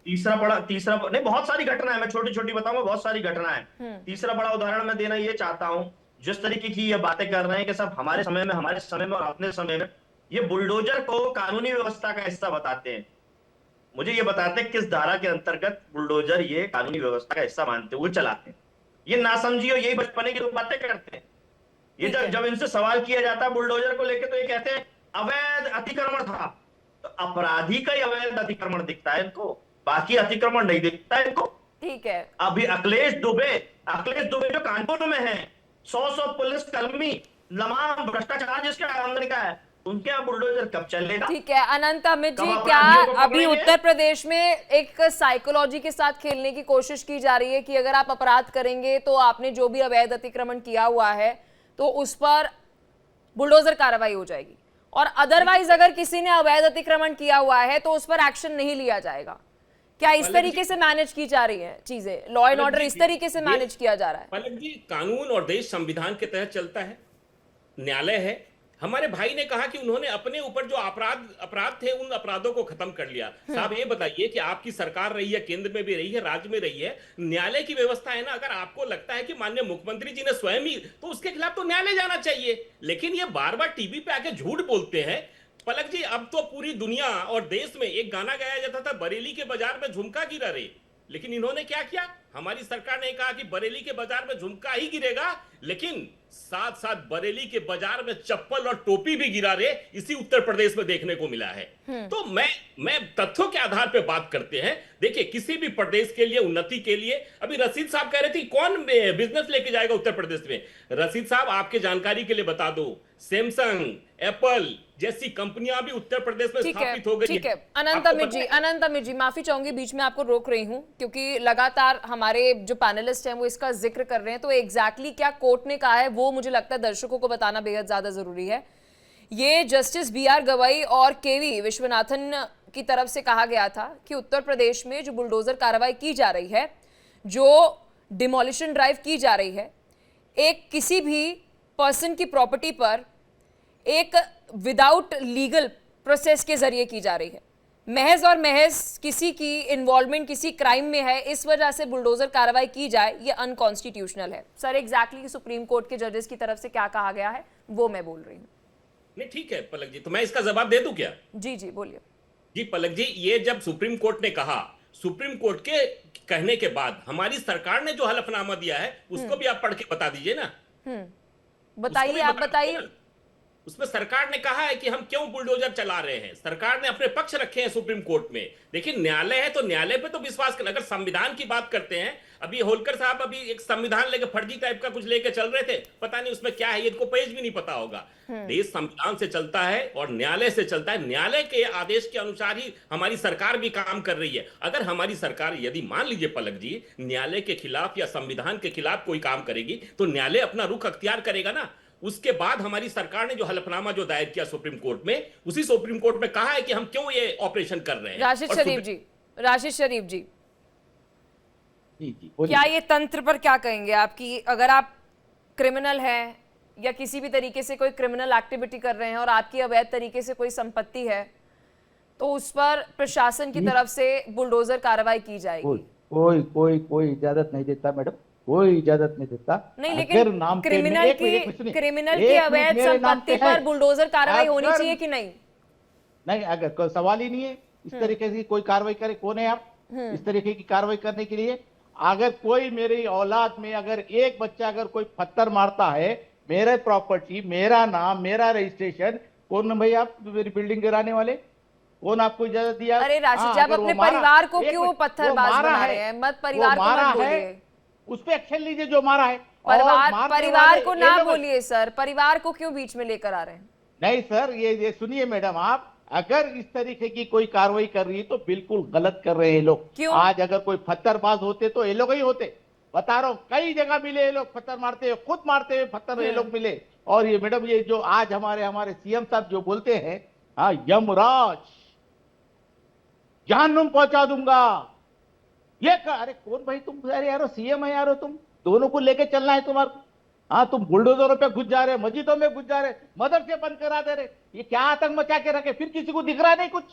तीसरा नहीं, बहुत सारी घटनाएं, मैं छोटी छोटी बताऊंगा, बहुत सारी घटनाएं। तीसरा बड़ा उदाहरण मैं देना ये चाहता हूं, जिस तरीके की ये बातें कर रहे हैं कि सब हमारे समय में और अपने समय में, ये बुलडोजर को कानूनी व्यवस्था का हिस्सा बताते हैं। मुझे ये बताते हैं किस धारा के अंतर्गत बुलडोजर ये कानूनी व्यवस्था का हिस्सा मानते हुए चलाते हैं। ये नासमझी और यही बचपने की बातें करते हैं। ये जब इनसे सवाल किया जाता है बुलडोजर को लेकर, तो ये कहते हैं अवैध अतिक्रमण था। तो अपराधी का ही अवैध अतिक्रमण दिखता है इनको, बाकी अतिक्रमण नहीं दिखता है इनको। ठीक है। अभी अखिलेश दुबे जो कानपुर में है, 100 पुलिस कर्मी, तमाम भ्रष्टाचार जिसके आमदनी का है, उनके यहाँ बुलडोजर कब चलेगा? ठीक है अनंत अमित जी, कब क्या अपराधियों को अभी पकड़ेंगे? उत्तर प्रदेश में एक साइकोलॉजी के साथ खेलने की कोशिश की जा रही है कि अगर आप अपराध करेंगे तो आपने जो भी अवैध अतिक्रमण किया हुआ है तो उस पर बुलडोजर कार्रवाई हो जाएगी, और अदरवाइज अगर किसी ने अवैध अतिक्रमण किया हुआ है तो उस पर एक्शन नहीं लिया जाएगा? क्या इस तरीके से मैनेज की जा रही है चीजें? लॉ एंड ऑर्डर इस तरीके से मैनेज किया जा रहा है? पलक जी, कानून और देश संविधान के तहत चलता है, न्यायालय है। हमारे भाई ने कहा कि उन्होंने अपने ऊपर जो अपराध थे उन अपराधों को खत्म कर लिया। साहब ये बताइए कि आपकी सरकार रही है, केंद्र में भी रही है, राज्य में रही है, न्यायालय की व्यवस्था है ना। अगर आपको लगता है कि माननीय मुख्यमंत्री जी ने स्वयं ही, तो उसके खिलाफ तो न्यायालय जाना चाहिए। लेकिन ये बार बार टीवी पे आके झूठ बोलते हैं। पलक जी, अब तो पूरी दुनिया और देश में एक गाना गाया जाता था, बरेली के बाजार में झुमका गिरा रे, लेकिन इन्होंने क्या किया? हमारी सरकार ने कहा कि बरेली के बाजार में झुमका ही गिरेगा, लेकिन साथ साथ बरेली के बाजार में चप्पल और टोपी भी गिरा रे, इसी उत्तर प्रदेश में देखने को मिला है। तो मैं तथ्यों के आधार पे बात करते हैं। देखिए, किसी भी प्रदेश के लिए, उन्नति के लिए, अभी रशीद साहब कह रहे थे कौन बिजनेस लेके जाएगा उत्तर प्रदेश में। रशीद साहब, आपके जानकारी के लिए बता दो, सैमसंग, एप्पल जैसी कंपनियां भी उत्तर प्रदेश में स्थापित हो गई। ठीक है अनंत अमित जी, माफी चाहूंगी बीच में आपको रोक रही हूं, क्योंकि लगातार हमारे जो पैनलिस्ट हैं वो इसका जिक्र कर रहे हैं, तो एग्जैक्टली क्या कोर्ट ने कहा है वो मुझे लगता है दर्शकों को बताना बेहद ज्यादा जरूरी है। ये जस्टिस BR गवई और KV विश्वनाथन की तरफ से कहा गया था कि उत्तर प्रदेश में जो बुलडोजर कार्रवाई की जा रही है, जो डिमोलिशन ड्राइव की जा रही है, एक किसी भी पर्सन की प्रॉपर्टी पर एक विदाउट लीगल प्रोसेस के जरिए की जा रही है, महज और महज किसी की इन्वॉल्वमेंट किसी क्राइम में है, इस वजह से बुलडोजर कार्रवाई की जाए, ये अनकॉन्स्टिट्यूशनल है। सर एग्जैक्टली सुप्रीम कोर्ट के जजेस की तरफ से क्या कहा गया है वो मैं बोल रही हूँ। नहीं ठीक है पलक जी, तो मैं इसका जवाब दे दूं क्या? जी जी बोलिए। जी पलक जी, ये जब सुप्रीम कोर्ट ने कहा, सुप्रीम कोर्ट के कहने के बाद हमारी सरकार ने जो हलफनामा दिया है उसको भी आप पढ़ के बता दीजिए ना। बताइए, आप बताइए। उसमें सरकार ने कहा है कि हम क्यों बुलडोजर चला रहे हैं, सरकार ने अपने पक्ष रखे हैं सुप्रीम कोर्ट में। देखिए न्यायालय है तो न्यायालय पे तो विश्वास कर, अगर संविधान की बात करते हैं, अभी होलकर साहब अभी एक संविधान लेके फर्जी टाइप का कुछ लेके चल रहे थे, पता नहीं उसमें क्या है, ये इनको पेज भी नहीं पता होगा। देश संविधान से चलता है और न्यायालय से चलता है, न्यायालय के आदेश के अनुसार ही हमारी सरकार भी काम कर रही है। अगर हमारी सरकार यदि मान लीजिए पलक जी न्यायालय के खिलाफ या संविधान के खिलाफ कोई काम करेगी तो न्यायालय अपना रुख अख्तियार करेगा ना। उसके बाद हमारी सरकार ने जो हलफनामा जो दायर किया सुप्रीम कोर्ट में, उसी सुप्रीम कोर्ट में कहा है कि हम क्यों ये ऑपरेशन कर रहे हैं। राशिद शरीफ जी, राशिद शरीफ जी, जी क्या ये तंत्र पर क्या कहेंगे आप कि अगर आप क्रिमिनल हैं या किसी भी तरीके से कोई क्रिमिनल एक्टिविटी कर रहे हैं और आपकी अवैध तरीके से कोई संपत्ति है तो उस पर प्रशासन की तरफ से बुलडोजर कार्रवाई की जाएगी? कोई इजाजत नहीं देता मैडम, कोई इजाजत नहीं देता। नहीं, लेकिन नाम क्रिमिनल की अवैध संपत्ति पर बुलडोजर कार्रवाई होनी चाहिए कि नहीं? नहीं, अगर कोई सवाल ही नहीं है इस तरीके की कोई कार्रवाई करे। कौन है आप इस तरीके की कार्रवाई करने के लिए? अगर कोई मेरी औलाद में अगर एक बच्चा अगर कोई पत्थर मारता है, मेरे प्रॉपर्टी, मेरा नाम, मेरा रजिस्ट्रेशन, कौन भाई आप मेरी बिल्डिंग गिराने वाले? कौन आपको इजाजत दिया? अरे राशिद जी, आप अपने परिवार को क्यों पत्थरबाज बना रहे हैं? मत परिवार को मत बोलिए, उस पे एक्शन लीजिए जो मारा है। परिवार को ना बोलिए सर, परिवार को क्यों बीच में लेकर आ रहे हैं? नहीं सर, ये सुनिए मैडम, आप अगर इस तरीके की कोई कार्रवाई कर रही है तो बिल्कुल गलत कर रहे हैं लोग। क्यों? आज अगर कोई पत्थरबाज होते तो ये लोग ही होते, बता रहा हूँ। कई जगह मिले ये लोग पत्थर मारते हुए, खुद मारते हुए पत्थर ये लोग मिले। और ये मैडम ये जो आज हमारे सीएम साहब जो बोलते हैं, हाँ यमराज जहन्नुम पहुंचा दूंगा, ये अरे कौन भाई तुम? अरे यारो सीएम है यारो, तुम दोनों को लेके चलना है तुम्हारे। हाँ तुम बुलडोजरों पे घुस जा रहे, मस्जिदों में घुस जा रहे, मदरसे बंद करा दे रहे। ये क्या आतंक मचा के रखे? फिर किसी को दिख रहा नहीं कुछ,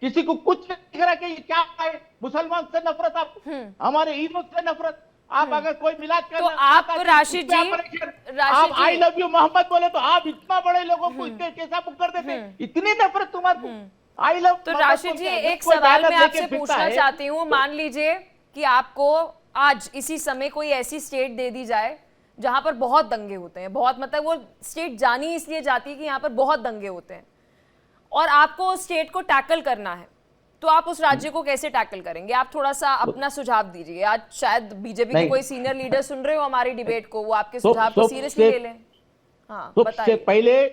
किसी को कुछ नहीं दिख रहा कि ये क्या है? मुसलमान से नफरत, आप हमारे ईदों से नफरत। आप अगर कोई मिलाद कर तो आप राशिद जी, आप आई लव यू मोहम्मद बोले तो आप इतना बड़े लोगों को कैसा बुक कर देते? इतनी नफरत तुम्हारे आई लव। तो राशिद जी एक सवाल मैं आपसे पूछना चाहती हूँ, मान लीजिए कि आपको आज इसी समय कोई ऐसी स्टेट दे दी जाए जहां पर बहुत दंगे होते हैं, बहुत मतलब वो स्टेट जानी इसलिए जाती है कि यहाँ पर बहुत दंगे होते हैं, और आपको उस स्टेट को टैकल करना है, तो आप उस राज्य को कैसे टैकल करेंगे? आप थोड़ा सा अपना सुझाव दीजिए। आज शायद बीजेपी के कोई सीनियर लीडर सुन रहे हो हमारी डिबेट को, वो आपके सुझाव को सीरियसली ले लें। हाँ सबसे पहले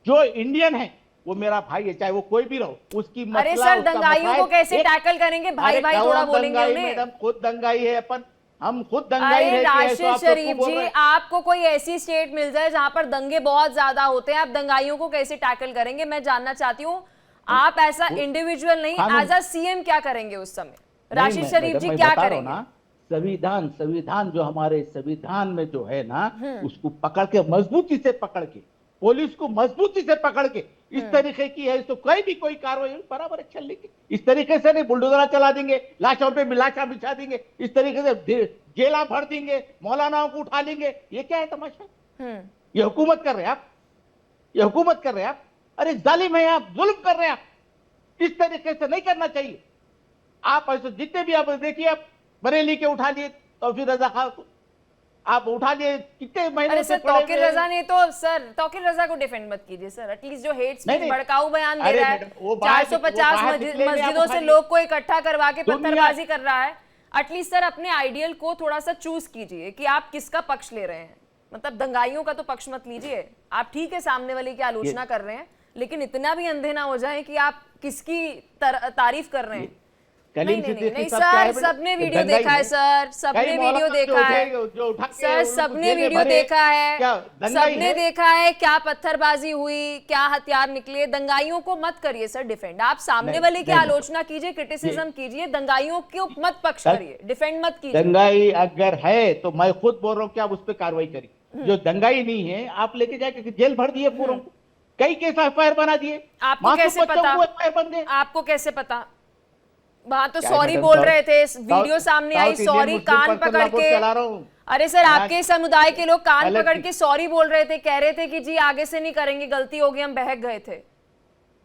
जो इंडियन है वो मेरा भाई है, चाहे वो कोई भी रहो, उसकी मसला, अरे सर दंगाइयों को कैसे टैकल करेंगे? भाई भाई थोड़ा बोलेंगे उन्हें। मैडम खुद दंगाई है अपन, हम खुद दंगाई अरे रहते हैं। राशिद शरीफ जी, आपको कोई ऐसी स्टेट मिल जाए जहां पर दंगे बहुत ज्यादा होते हैं, आप दंगाइयों को कैसे टैकल करेंगे? मैं जानना चाहती हूँ। आप ऐसा इंडिविजुअल नहीं, एज अ सीएम क्या करेंगे उस समय? राशिद शरीफ जी क्या करेंगे? संविधान जो हमारे संविधान में जो है ना, उसको पकड़ के मजबूती से पकड़ के, पुलिस को मजबूती से पकड़ के, इस तरीके की है तो कहीं भी कोई कार्रवाई बराबर एक्शन लेंगे। इस तरीके से नहीं बुलडोजर चला देंगे, लाशों पे लाशा बिछा देंगे, इस तरीके से जेला भर देंगे, मौलानाओं को उठा लेंगे। ये क्या है तमाशा? ये हुकूमत कर रहे हैं आप, ये हुकूमत कर रहे हैं आप। अरे जालिम है आप, जुल्म कर रहे हैं आप। इस तरीके से नहीं करना चाहिए। आप ऐसे जितने भी आप देखिए, आप बरेली के उठा लिए तो फिर रजा खान आप उठा लिए, कितने महीने? अरे सर तौकीर रजा ने तो, सर तौकीर रजा को डिफेंड मत कीजिए सर। एटलीस्ट जो हेट स्पीच भड़काऊ बयान दे रहा है, 450 मस्जिदों से लोग को इकट्ठा करवा के पत्थरबाजी कर रहा है, एटलीस्ट सर अपने आइडियल को थोड़ा सा चूज कीजिए कि आप किसका पक्ष ले रहे हैं। मतलब दंगाइयों का तो पक्ष मत लीजिए। आप ठीक है सामने वाले की आलोचना कर रहे हैं, लेकिन इतना भी अंधे ना हो जाए कि आप किसकी तारीफ कर रहे हैं। कलीम नहीं, सिद्दीकी नहीं, साहब क्या है सर बेटा? सबने कि वीडियो दंगाई देखा है है। सर, सबने कई वीडियो मौलाना देखा है जो उठा के सर, उनको सबने जेल में वीडियो भरे, देखा है, क्या दंगाई सबने है? देखा है क्या पत्थरबाजी हुई, क्या हथियार निकले। दंगाइयों को मत करिए सर डिफेंड, आप सामने नहीं, वाले की नहीं, आलोचना कीजिए, क्रिटिसिज्म कीजिए, दंगाइयों को मत पक्ष सर, करिए, डिफेंड मत कीजिए। दंगाई अगर है तो मैं खुद बोल रहा हूँ कि आप उस पर कार्रवाई करिए। जो दंगाई नहीं है आप लेके जाके जेल भर दिए पूरों को, कई केस एफआईआर बना दिए, आपको मासूम कैसे बच्चों पता? को एफआईआर बन गए। आपको कैसे पता? वहां तो क्या है सॉरी मैडम, बोल साउथ- रहे थे, वीडियो साउथ- सामने आई, साउथ इंडियन सॉरी मुस्लिम कान पर्सनल पकड़ लॉ बोर्ड के। चला रहा हूँ। अरे सर, मैं आपके समुदाय के लोग कान अलग पकड़ चीज- के सॉरी बोल रहे थे, कह रहे थे कि जी आगे से नहीं करेंगे, गलती हो गई, हम बहक गए थे।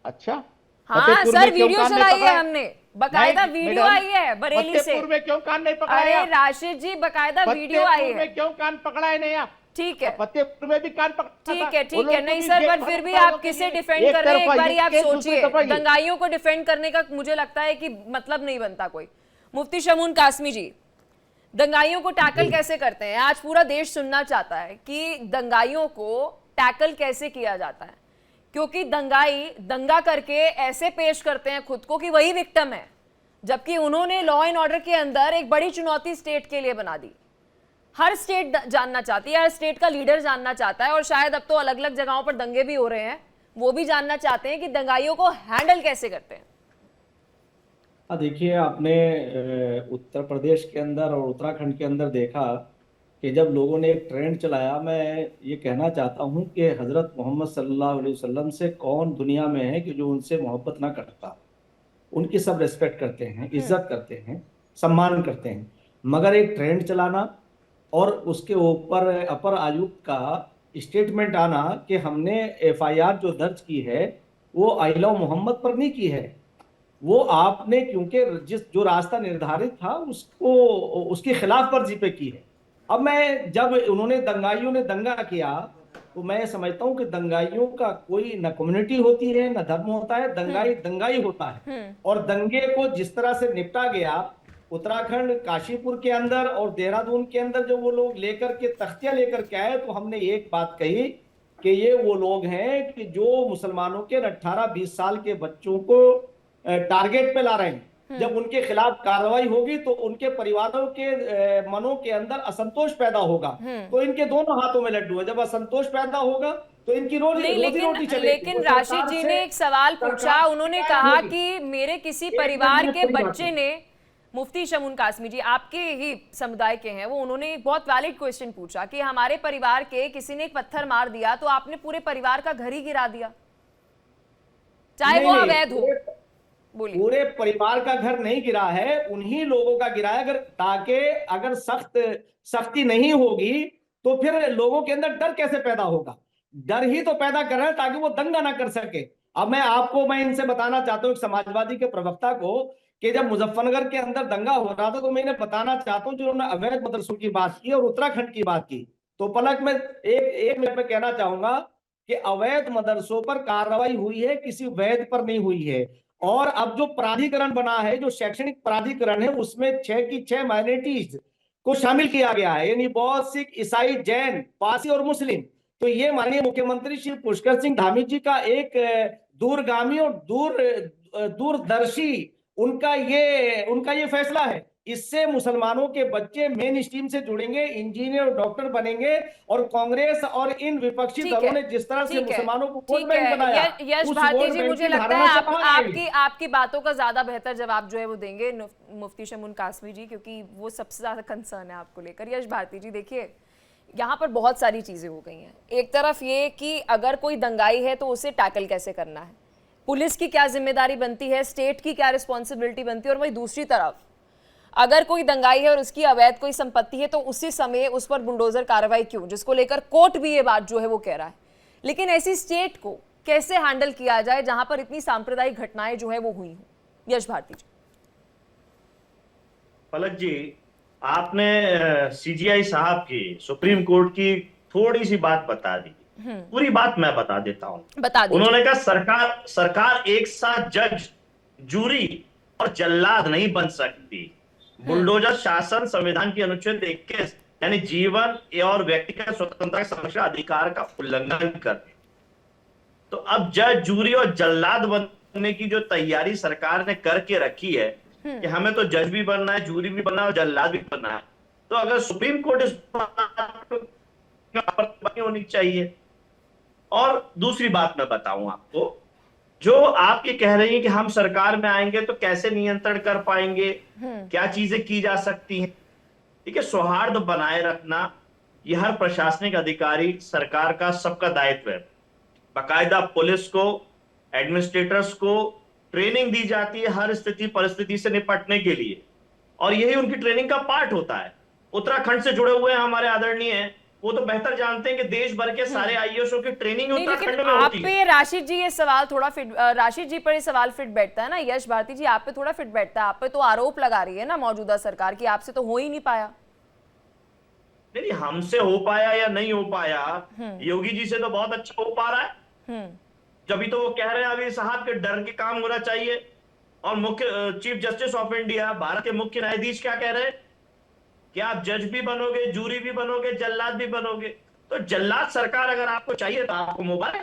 अच्छा, हाँ फतेहपुर सर, में क्यों वीडियो कान नहीं चलाई है पकड़ाए? हमने, बकायदा नहीं, वीडियो मैडम, आई है बरेली से। फतेहपुर में क्यों कान नहीं पकड़ाए अरे आप? राशिद जी, बकायदा वीडियो आई फतेहपुर है। में क्यों कान पकड़ाए नहीं आप? ठीक है, फतेहपुर में भी कान पकड़ा ठीक था। है, वो ठीक लोग है, को नहीं भी सर, जेल बट भर फिर भी दिया आप लोग के किसे लिए। डिफेंड एक कर रहे हैं, एक तरफा बारी ये आप केस, दूसरी सोचिए। तरफा ये। दंगाइयों को डिफेंड करने का मुझे लगता है कि मतलब नहीं बनता कोई। मुफ्ती शमून कासमी जी, दंगाइयों को टैकल कैसे करते हैं? आज पूरा देश सुनना चाहता है कि दंगाइयों को टैकल कैसे किया जाता है, क्योंकि दंगाई दंगा करके ऐसे पेश करते हैं खुद को कि वही विक्टिम है, जबकि उन्होंने लॉ एंड ऑर्डर के अंदर एक बड़ी चुनौती स्टेट के लिए बना दी। हर स्टेट जानना चाहती है, हर स्टेट का लीडर जानना चाहता है, और शायद अब तो अलग अलग जगहों पर दंगे भी हो रहे हैं, वो भी जानना चाहते हैं कि दंगाइयों को हैंडल कैसे करते हैं। देखिए, आपने उत्तर प्रदेश के अंदर और उत्तराखंड के अंदर देखा कि जब लोगों ने एक ट्रेंड चलाया, मैं ये कहना चाहता हूँ कि हजरत मोहम्मद सल्लल्लाहु अलैहि वसल्लम से कौन दुनिया में है कि जो उनसे मोहब्बत ना करता। उनकी सब रेस्पेक्ट करते हैं, इज्जत करते हैं, सम्मान करते हैं, मगर एक ट्रेंड चलाना और उसके ऊपर अपर आयुक्त का स्टेटमेंट आना कि हमने एफआईआर जो दर्ज की है वो आई लव मोहम्मद पर नहीं की है, वो आपने क्योंकि जो रास्ता निर्धारित था उसको उसके खिलाफ वर्जी पे की है। अब मैं जब उन्होंने दंगाइयों ने दंगा किया तो मैं समझता हूँ कि दंगाइयों का कोई न कम्युनिटी होती है न धर्म होता है, दंगाई दंगाई होता है। और दंगे को जिस तरह से निपटा गया उत्तराखंड काशीपुर के अंदर और देहरादून के अंदर, जो वो लोग लेकर के तख्तियां लेकर के आए, तो हमने एक बात कही कि ये वो लोग हैं कि जो मुसलमानों के 18-20 साल के बच्चों को टारगेट पे ला रहे हैं। जब उनके खिलाफ कार्रवाई होगी तो उनके परिवारों के मनों के अंदर असंतोष पैदा होगा। तो इनके दोनों हाथों में लड्डू है, जब असंतोष पैदा होगा तो इनकी रोजी रोटी चलेगी। लेकिन तो राशिद जी ने एक सवाल पूछा, उन्होंने कहा कि मेरे किसी परिवार के बच्चे ने, मुफ्ती शमून कासमी जी आपके ही समुदाय के हैं वो, उन्होंने एक बहुत वैलिड क्वेश्चन पूछा कि हमारे परिवार के किसी ने एक पत्थर मार दिया तो आपने पूरे परिवार का घर ही गिरा दिया, चाहे वो अवैध हो। बोलिए। पूरे परिवार का घर नहीं गिरा है, उन्हीं लोगों का गिरा है। अगर ताकि अगर सख्ती नहीं होगी तो फिर लोगों के अंदर डर कैसे पैदा होगा? डर ही तो पैदा कर रहे हैं ताकि वो दंगा ना कर सके। अब मैं इनसे बताना चाहता हूँ, एक समाजवादी के प्रवक्ता को, कि जब मुजफ्फरनगर के अंदर दंगा हो रहा था तो मैं इन्हें बताना चाहता हूँ, जो उन्होंने अवैध मदरसों की बात की और उत्तराखंड की बात की, तो पलक में एक मिनट में कहना चाहूंगा कि अवैध मदरसों पर कार्रवाई हुई है, किसी वैध पर नहीं हुई है। और अब जो प्राधिकरण बना है, जो शैक्षणिक प्राधिकरण है, उसमें 6 की 6 माइनॉरिटीज को शामिल किया गया है, यानी बौद्ध, सिख, ईसाई, जैन, पारसी और मुस्लिम। तो ये माननीय मुख्यमंत्री श्री पुष्कर सिंह धामी जी का एक दूरगामी और दूरदर्शी उनका ये फैसला है। इससे मुसलमानों के बच्चे मेन स्ट्रीम से जुड़ेंगे, इंजीनियर और डॉक्टर बनेंगे। और कांग्रेस और इन विपक्षी दलों ने जिस तरह से मुसलमानों को वोट बैंक बनाया, यश उस भारती वोट जी, बैंक मुझे की लगता धारणा है से बाहर आएंगे। आपकी बातों का ज्यादा बेहतर जवाब जो है वो देंगे मुफ्ती शमून कासमी जी, क्योंकि वो सबसे ज्यादा कंसर्न है आपको लेकर। यश भारती जी, देखिए यहाँ पर बहुत सारी चीजें हो गई हैं। एक तरफ ये कि अगर कोई दंगाई है तो उसे टैकल कैसे करना है, पुलिस की क्या जिम्मेदारी बनती है, स्टेट की क्या रिस्पॉन्सिबिलिटी बनती है, और वही दूसरी तरफ अगर कोई दंगाई है और उसकी अवैध कोई संपत्ति है तो उसी समय उस पर बुलडोजर कार्रवाई क्यों, जिसको लेकर कोर्ट भी ये बात जो है वो कह रहा है। लेकिन ऐसी स्टेट को कैसे हैंडल किया जाए जहां पर इतनी सांप्रदायिक घटनाएं जो है वो हुई हों? यश भारती जी। पलक जी, आपने सीजीआई साहब की, सुप्रीम कोर्ट की थोड़ी सी बात बता दी, पूरी बात मैं बता देता हूं। बता दीजिए। उन्होंने कहा सरकार एक साथ जज, जूरी और जल्लाद नहीं बन सकती। बुलडोजर शासन संविधान की अनुच्छेद 21 यानी जीवन और व्यक्तिगत स्वतंत्रता के सुरक्षा अधिकार का उल्लंघन करते। तो अब जज, जूरी और जल्लाद बनने की जो तैयारी सरकार ने करके रखी है, कि हमें तो जज भी बनना है, जूरी भी बनना है और जल्लाद भी बनना है। तो अगर सुप्रीम कोर्ट इस बात पर होनी चाहिए। और दूसरी बात मैं बताऊं आपको, जो आप ये कह रही हैं कि हम सरकार में आएंगे तो कैसे नियंत्रण कर पाएंगे, क्या चीजें की जा सकती हैं। ठीक है, सौहार्द बनाए रखना यह हर प्रशासनिक अधिकारी, सरकार का, सबका दायित्व है। बाकायदा पुलिस को, एडमिनिस्ट्रेटर्स को ट्रेनिंग दी जाती है हर स्थिति परिस्थिति से निपटने के लिए, और यही उनकी ट्रेनिंग का पार्ट होता है। उत्तराखंड से जुड़े हुए हैं हमारे आदरणीय, वो तो बेहतर जानते हैं कि देश भर के सारे आईएएसओ की ट्रेनिंग नहीं, लेकिन उत्तराखंड में आप होती है। पे राशिद जी ये सवाल थोड़ा फिट, राशिद जी पर ये सवाल फिट बैठता है ना, यश भारती जी आप पे थोड़ा फिट बैठता है। आप पे तो आरोप लगा रही है ना मौजूदा सरकार की, आपसे तो हो ही नहीं पाया। नहीं, हमसे हो पाया या नहीं हो पाया, योगी जी से तो बहुत अच्छा हो पा रहा है। जब तो वो कह रहे हैं अभी साहब के डर के काम होना चाहिए। और मुख्य chief justice of India, Bharat के मुख्य न्यायाधीश क्या कह रहे हैं कि आप जज भी बनोगे, जूरी भी बनोगे, जल्लाद भी बनोगे। तो जल्लाद सरकार अगर आपको चाहिए तो आपको मोबाइल,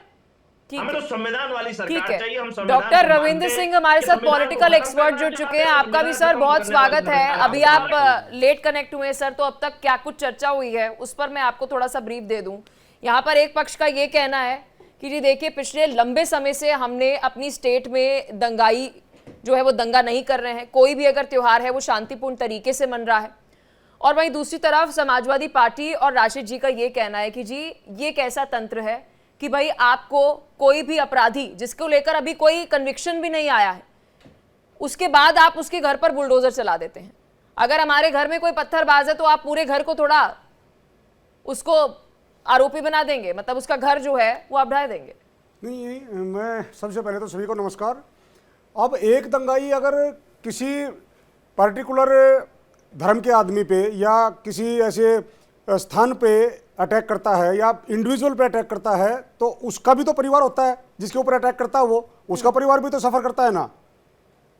हमें तो संविधान वाली सरकार चाहिए। हम संविधान डॉक्टर रविंद्र सिंह हमारे साथ पॉलिटिकल एक्सपर्ट जुड़ चुके हैं। आपका भी सर बहुत स्वागत है। अभी आप लेट कनेक्ट हुए सर, तो अब तक क्या कुछ चर्चा हुई है उस पर मैं आपको थोड़ा सा ब्रीफ दे दूं। यहाँ पर एक पक्ष का ये कहना है कि जी देखिए, पिछले लंबे समय से हमने अपनी स्टेट में दंगाई जो है वो दंगा नहीं कर रहे हैं, कोई भी अगर त्योहार है वो शांतिपूर्ण तरीके से मन रहा है। और वहीं दूसरी तरफ समाजवादी पार्टी और राशिद जी का ये कहना है कि जी ये एक ऐसा तंत्र है कि भाई आपको कोई भी अपराधी जिसको लेकर अभी कोई कन्विक्शन भी नहीं आया है, उसके बाद आप उसके घर पर बुलडोजर चला देते हैं। अगर हमारे घर में कोई पत्थरबाज है तो आप पूरे घर को थोड़ा उसको आरोपी बना देंगे, मतलब उसका घर जो है वो आप ढा देंगे। नहीं, मैं सबसे पहले तो सभी को नमस्कार। अब एक दंगाई अगर किसी पर्टिकुलर धर्म के आदमी पे या किसी ऐसे स्थान पे अटैक करता है या इंडिविजुअल पे अटैक करता है, तो उसका भी तो परिवार होता है जिसके ऊपर अटैक करता है, वो उसका परिवार भी तो सफ़र करता है ना।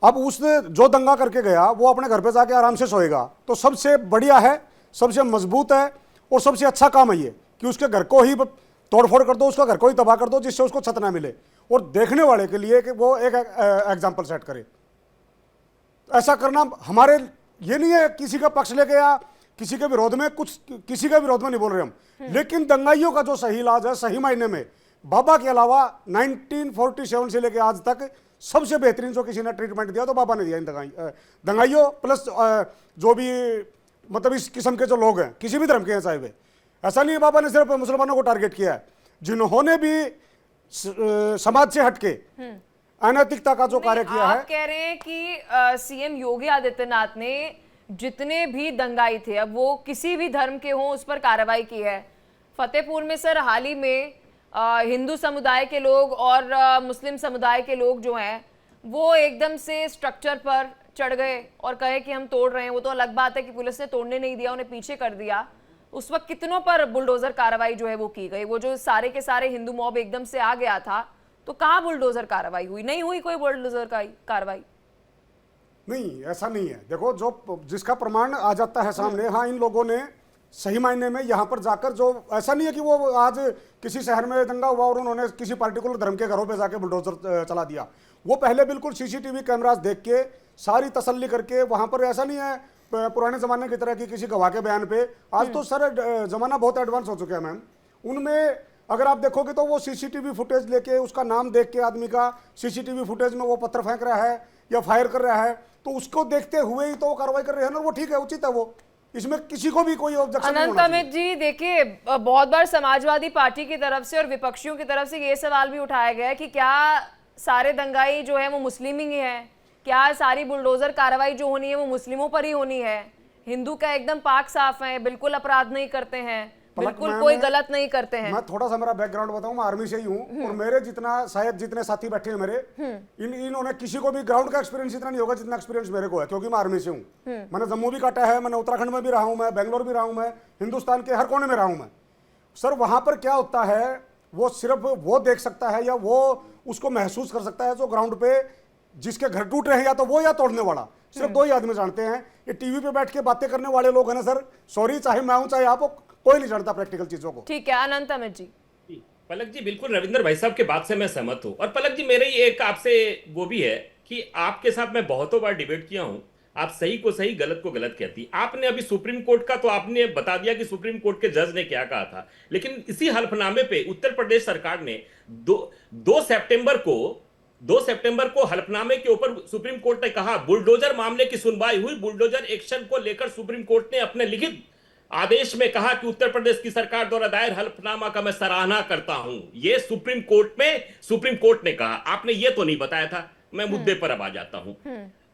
अब उसने जो दंगा करके गया वो अपने घर पे जाके आराम से सोएगा, तो सबसे बढ़िया है, सबसे मजबूत है और सबसे अच्छा काम है ये कि उसके घर को ही तोड़फोड़ कर दो, उसका घर को ही तबाह कर दो, जिससे उसको छत ना मिले और देखने वाले के लिए कि वो एक एग्जाम्पल सेट करे। ऐसा करना हमारे ये नहीं है किसी का पक्ष लेके या किसी के विरोध में, कुछ किसी के विरोध में नहीं बोल रहे हम, लेकिन दंगाइयों का जो सही इलाज है, सही मायने में बाबा के अलावा 1947 से लेके आज तक सबसे बेहतरीन जो किसी ने ट्रीटमेंट दिया तो बाबा ने दिया इन दंगाइयों प्लस जो भी मतलब इस किस्म के जो लोग हैं किसी भी धर्म के हैं चाहे वे, ऐसा नहीं है बाबा ने सिर्फ मुसलमानों को टारगेट किया है, जिन्होंने भी समाज से हटके अनैतिकता का जो कार्य किया है। आप कह रहे हैं कि सीएम योगी आदित्यनाथ ने जितने भी दंगाई थे, अब वो किसी भी धर्म के हों, उस पर कार्रवाई की है। फतेहपुर में सर हाल ही में हिंदू समुदाय के लोग और मुस्लिम समुदाय के लोग जो हैं वो एकदम से स्ट्रक्चर पर चढ़ गए और कहे कि हम तोड़ रहे हैं। वो तो अलग बात है कि पुलिस ने तोड़ने नहीं दिया, उन्हें पीछे कर दिया। उस वक्त कितनों पर बुलडोजर कार्रवाई जो है वो की गई। वो जो सारे के सारे हिंदू मॉब एकदम से आ गया था, तो कहाँ बुलडोजर कार्रवाई हुई? नहीं हुई कोई बुलडोजर कार्रवाई। नहीं, ऐसा नहीं है। देखो, जो जिसका प्रमाण आ जाता है सामने, हाँ, इन लोगों ने सही मायने में यहाँ पर जाकर, जो ऐसा नहीं है कि वो आज किसी शहर में दंगा हुआ और उन्होंने किसी पार्टिकुलर धर्म के घरों पे जाके बुलडोजर चला दिया। वो पहले बिल्कुल सीसीटीवी कैमरास देख के सारी तसल्ली करके वहाँ पर, ऐसा नहीं है पुराने जमाने की तरह की किसी गवाह के बयान पे। आज तो सर जमाना बहुत एडवांस हो चुका है मैम। उनमें अगर आप देखोगे तो वो सीसीटीवी फुटेज लेके उसका नाम देख के आदमी का, सीसीटीवी फुटेज में वो पत्थर फेंक रहा है या फायर कर रहा है, तो उसको देखते हुए ही तो वो कार्रवाई कर रहे हैं ना, वो ठीक है, उचित है वो, इसमें किसी को भी कोई ऑब्जेक्शन नहीं अनंत अमित जी, देखिए बहुत बार समाजवादी पार्टी की तरफ से और विपक्षियों की तरफ से ये सवाल भी उठाया गया है कि क्या सारे दंगाई जो है वो मुस्लिम ही हैं, क्या सारी बुलडोजर कार्रवाई जो होनी है वो मुस्लिमों पर ही होनी है? हिंदू का एकदम पाक साफ है, बिल्कुल अपराध नहीं करते हैं, बिल्कुल कोई गलत नहीं करते हैं। मैं थोड़ा सा मेरा बैकग्राउंड बताऊं, मैं आर्मी से ही हूं और मेरे जितना, शायद जितने साथी बैठे हैं मेरे, इन्होंने किसी को भी ग्राउंड का एक्सपीरियंस इतना नहीं होगा जितना एक्सपीरियंस मेरे को है, क्योंकि मैं आर्मी से हूं। मैंने जम्मू भी काटा है, मैंने उत्तराखंड में भी रहा हूं, मैं बेंगलोर भी रहा हूं, मैं हिंदुस्तान के हर कोने में रहा हूं मैं। सर वहां पर क्या होता है वो सिर्फ वो देख सकता है या वो उसको महसूस कर सकता है जो ग्राउंड पे जिसके घर टूट रहे हैं, या तो वो या तोड़ने वाला। सिर्फ दो ही आदमी जानते हैं। ये टीवी पे बैठ के बातें करने वाले लोग हैं ना सर, सॉरी, चाहे मैं हूं चाहे आप, कोई नहीं जानता प्रैक्टिकल चीजों को। ठीक है अनंत अमित जी। पलक जी, बिल्कुल रविंद्र भाई साहब के बात से मैं सहमत हूं। और पलक जी, मेरे ये एक आपसे वो भी है कि आपके साथ मैं बहुतों बार डिबेट किया हूं आप सही को सही, गलत को गलत कहती। आपने अभी सुप्रीम कोर्ट का तो आपने बता दिया कि सुप्रीम कोर्ट के जज ने क्या कहा था, लेकिन इसी हल्फनामे पे उत्तर प्रदेश सरकार ने 2 सितंबर को हल्फनामे के ऊपर सुप्रीम कोर्ट ने कहा, बुलडोजर मामले की सुनवाई हुई। बुलडोजर एक्शन को लेकर सुप्रीम कोर्ट ने अपने लिखित आदेश में कहा कि उत्तर प्रदेश की सरकार द्वारा दायर हल्फनामा का मैं सराहना करता हूं। यह सुप्रीम कोर्ट ने कहा। आपने ये तो नहीं बताया था। मैं मुद्दे पर अब आ जाता हूं।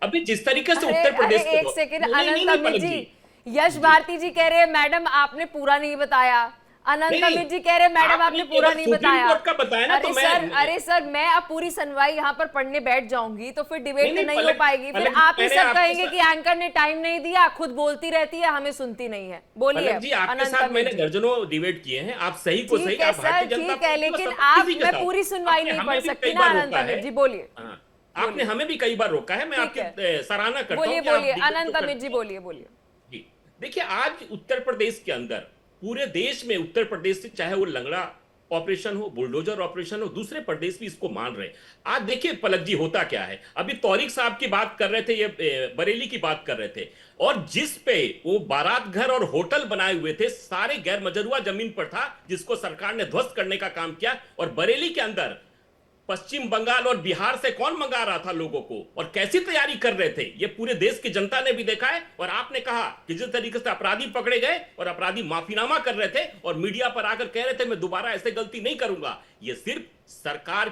अभी जिस तरीके से उत्तर प्रदेश अरे एक सेकंड, अनंत अमित जी, यश भारती जी कह रहे हैं मैडम आपने पूरा नहीं बताया। अनंत अमित जी कह रहे हैं मैडम आपने पूरा नहीं बताया। कोर्ट का बताया ना, अरे तो अरे सर मैं अब पूरी सुनवाई यहाँ पर पढ़ने बैठ जाऊंगी तो फिर डिबेट नहीं, नहीं हो पाएगी। फिर आप ही सब कहेंगे साथ... कि एंकर ने टाइम नहीं दिया, खुद बोलती रहती है, हमें सुनती नहीं है। बोलिए जी, आपके साथ मैंने दर्जनों डिबेट किए हैं। आप सही को सही, आप भारतीय जनता ठीक है, लेकिन आप, मैं पूरी सुनवाई नहीं पढ़ सकती ना अनंत अमित जी। बोलिए, आपने हमें भी कई बार रोका है। मैं आपकी सराहना करता हूं। बोलिए अनंत अमित जी, बोलिए जी। देखिए, आज उत्तर प्रदेश के अंदर, पूरे देश में उत्तर प्रदेश से, चाहे वो लंगड़ा ऑपरेशन हो, बुलडोजर ऑपरेशन हो, दूसरे प्रदेश भी इसको मान रहे हैं। आज देखिए पलक जी होता क्या है। अभी तौरीक साहब की बात कर रहे थे, ये बरेली की बात कर रहे थे, और जिस पे वो बारात घर और होटल बनाए हुए थे, सारे गैर मजरूआ जमीन पर था, जिसको सरकार ने ध्वस्त करने का काम किया। और बरेली के अंदर पश्चिम बंगाल और बिहार से कौन मंगा रहा था लोगों को, और कैसी तैयारी कर रहे थे, ये पूरे देश की जनता ने भी देखा है। और आपने कहा कि जिस तरीके से अपराधी पकड़े गए और अपराधी माफीनामा कर रहे थे और मीडिया पर आकर कह रहे थे मैं दोबारा ऐसे गलती नहीं करूंगा, ये सिर्फ सरकार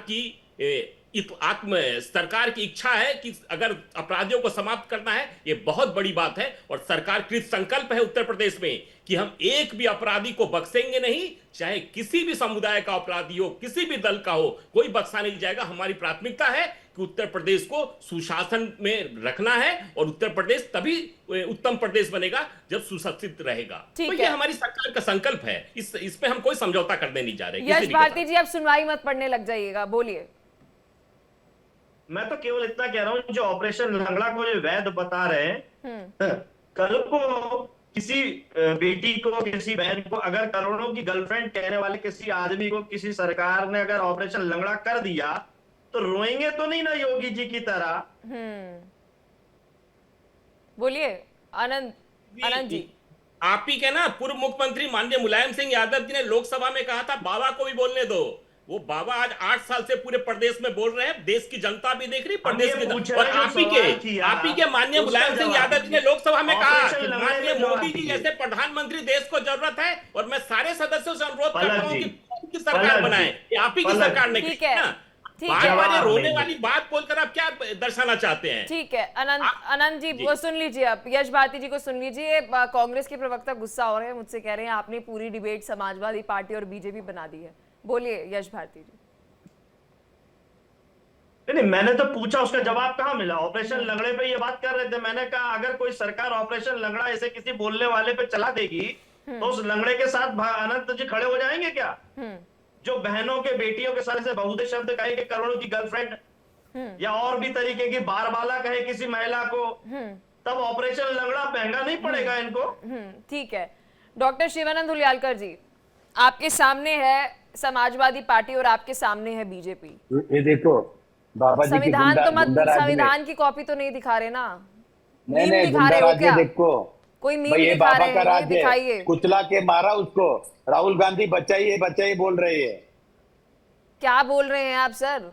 की इच्छा है कि अगर अपराधियों को समाप्त करना है, ये बहुत बड़ी बात है। और सरकार कृत संकल्प है उत्तर प्रदेश में कि हम एक भी अपराधी को बख्शेंगे नहीं, चाहे किसी भी समुदाय का अपराधी हो, किसी भी दल का हो, कोई बख्शा नहीं जाएगा। हमारी प्राथमिकता है कि उत्तर प्रदेश को सुशासन में रखना है, और उत्तर प्रदेश तभी उत्तम प्रदेश बनेगा जब सुशासित रहेगा। तो ये हमारी सरकार का संकल्प है। इस पे हम कोई समझौता करने नहीं जा रहे। यश भारती जी, अब सुनवाई मत पढ़ने लग जाइएगा, बोलिए। मैं तो केवल इतना कह रहा हूं, जो ऑपरेशन लंगड़ा को जो वैध बता रहे हैं, कल को किसी बेटी को, किसी बहन को, अगर करोड़ों की गर्लफ्रेंड कहने वाले किसी आदमी को किसी सरकार ने अगर ऑपरेशन लंगड़ा कर दिया, तो रोएंगे तो नहीं ना योगी जी की तरह। बोलिए आनंद जी। आप ही के ना पूर्व मुख्यमंत्री माननीय मुलायम सिंह यादव जी ने लोकसभा में कहा था, बाबा को भी बोलने दो। वो बाबा आज 8 साल से पूरे प्रदेश में बोल रहे हैं, देश की जनता भी देख रही, प्रदेश की। और आप ही के माननीय मुलायम सिंह यादव जी ने लोकसभा में कहा कि माननीय मोदी जी जैसे प्रधानमंत्री देश को जरूरत है, और मैं सारे सदस्यों से अनुरोध करता हूं कि सरकार बनाए। आप ही की सरकार ने की ना। बार रोने वाली बात बोलकर आप क्या दर्शाना चाहते हैं? ठीक है अनंत जी, वो सुन लीजिए, आप यश भारती जी को सुन लीजिए। कांग्रेस के प्रवक्ता गुस्सा हो रहे हैं, मुझसे कह रहे हैं आपने पूरी डिबेट समाजवादी पार्टी और बीजेपी बना दी है। बोलिए यश भारती जी। नहीं, मैंने तो पूछा, उसका जवाब कहाँ मिला? ऑपरेशन लंगड़े पे ये बात कर रहे थे। मैंने कहा अगर कोई सरकार ऑपरेशन लंगड़ा ऐसे किसी बोलने वाले पे चला देगी, तो उस लंगड़े के साथ अनंत जी खड़े हो जाएंगे क्या? जो बहनों के, बेटियों के साथ से बहुते शब्द कहे कि करोड़ों की गर्लफ्रेंड, या और भी तरीके की बारबाला कहे किसी महिला को, तब ऑपरेशन लंगड़ा महंगा नहीं पड़ेगा इनको? ठीक है, डॉक्टर शिवानंद हुलियालकर जी, आपके सामने है समाजवादी पार्टी और आपके सामने है बीजेपी। ये देखो बाबा जी संविधान तो मत, संविधान की कॉपी तो नहीं दिखा रहे ना? नहीं दिखा रहे हो क्या? देखो कोई मीम दिखा रहे हैं? दिखाइए। कुचला के मारा उसको, राहुल गांधी बचाइए बोल रही है। क्या बोल रहे हैं आप सर?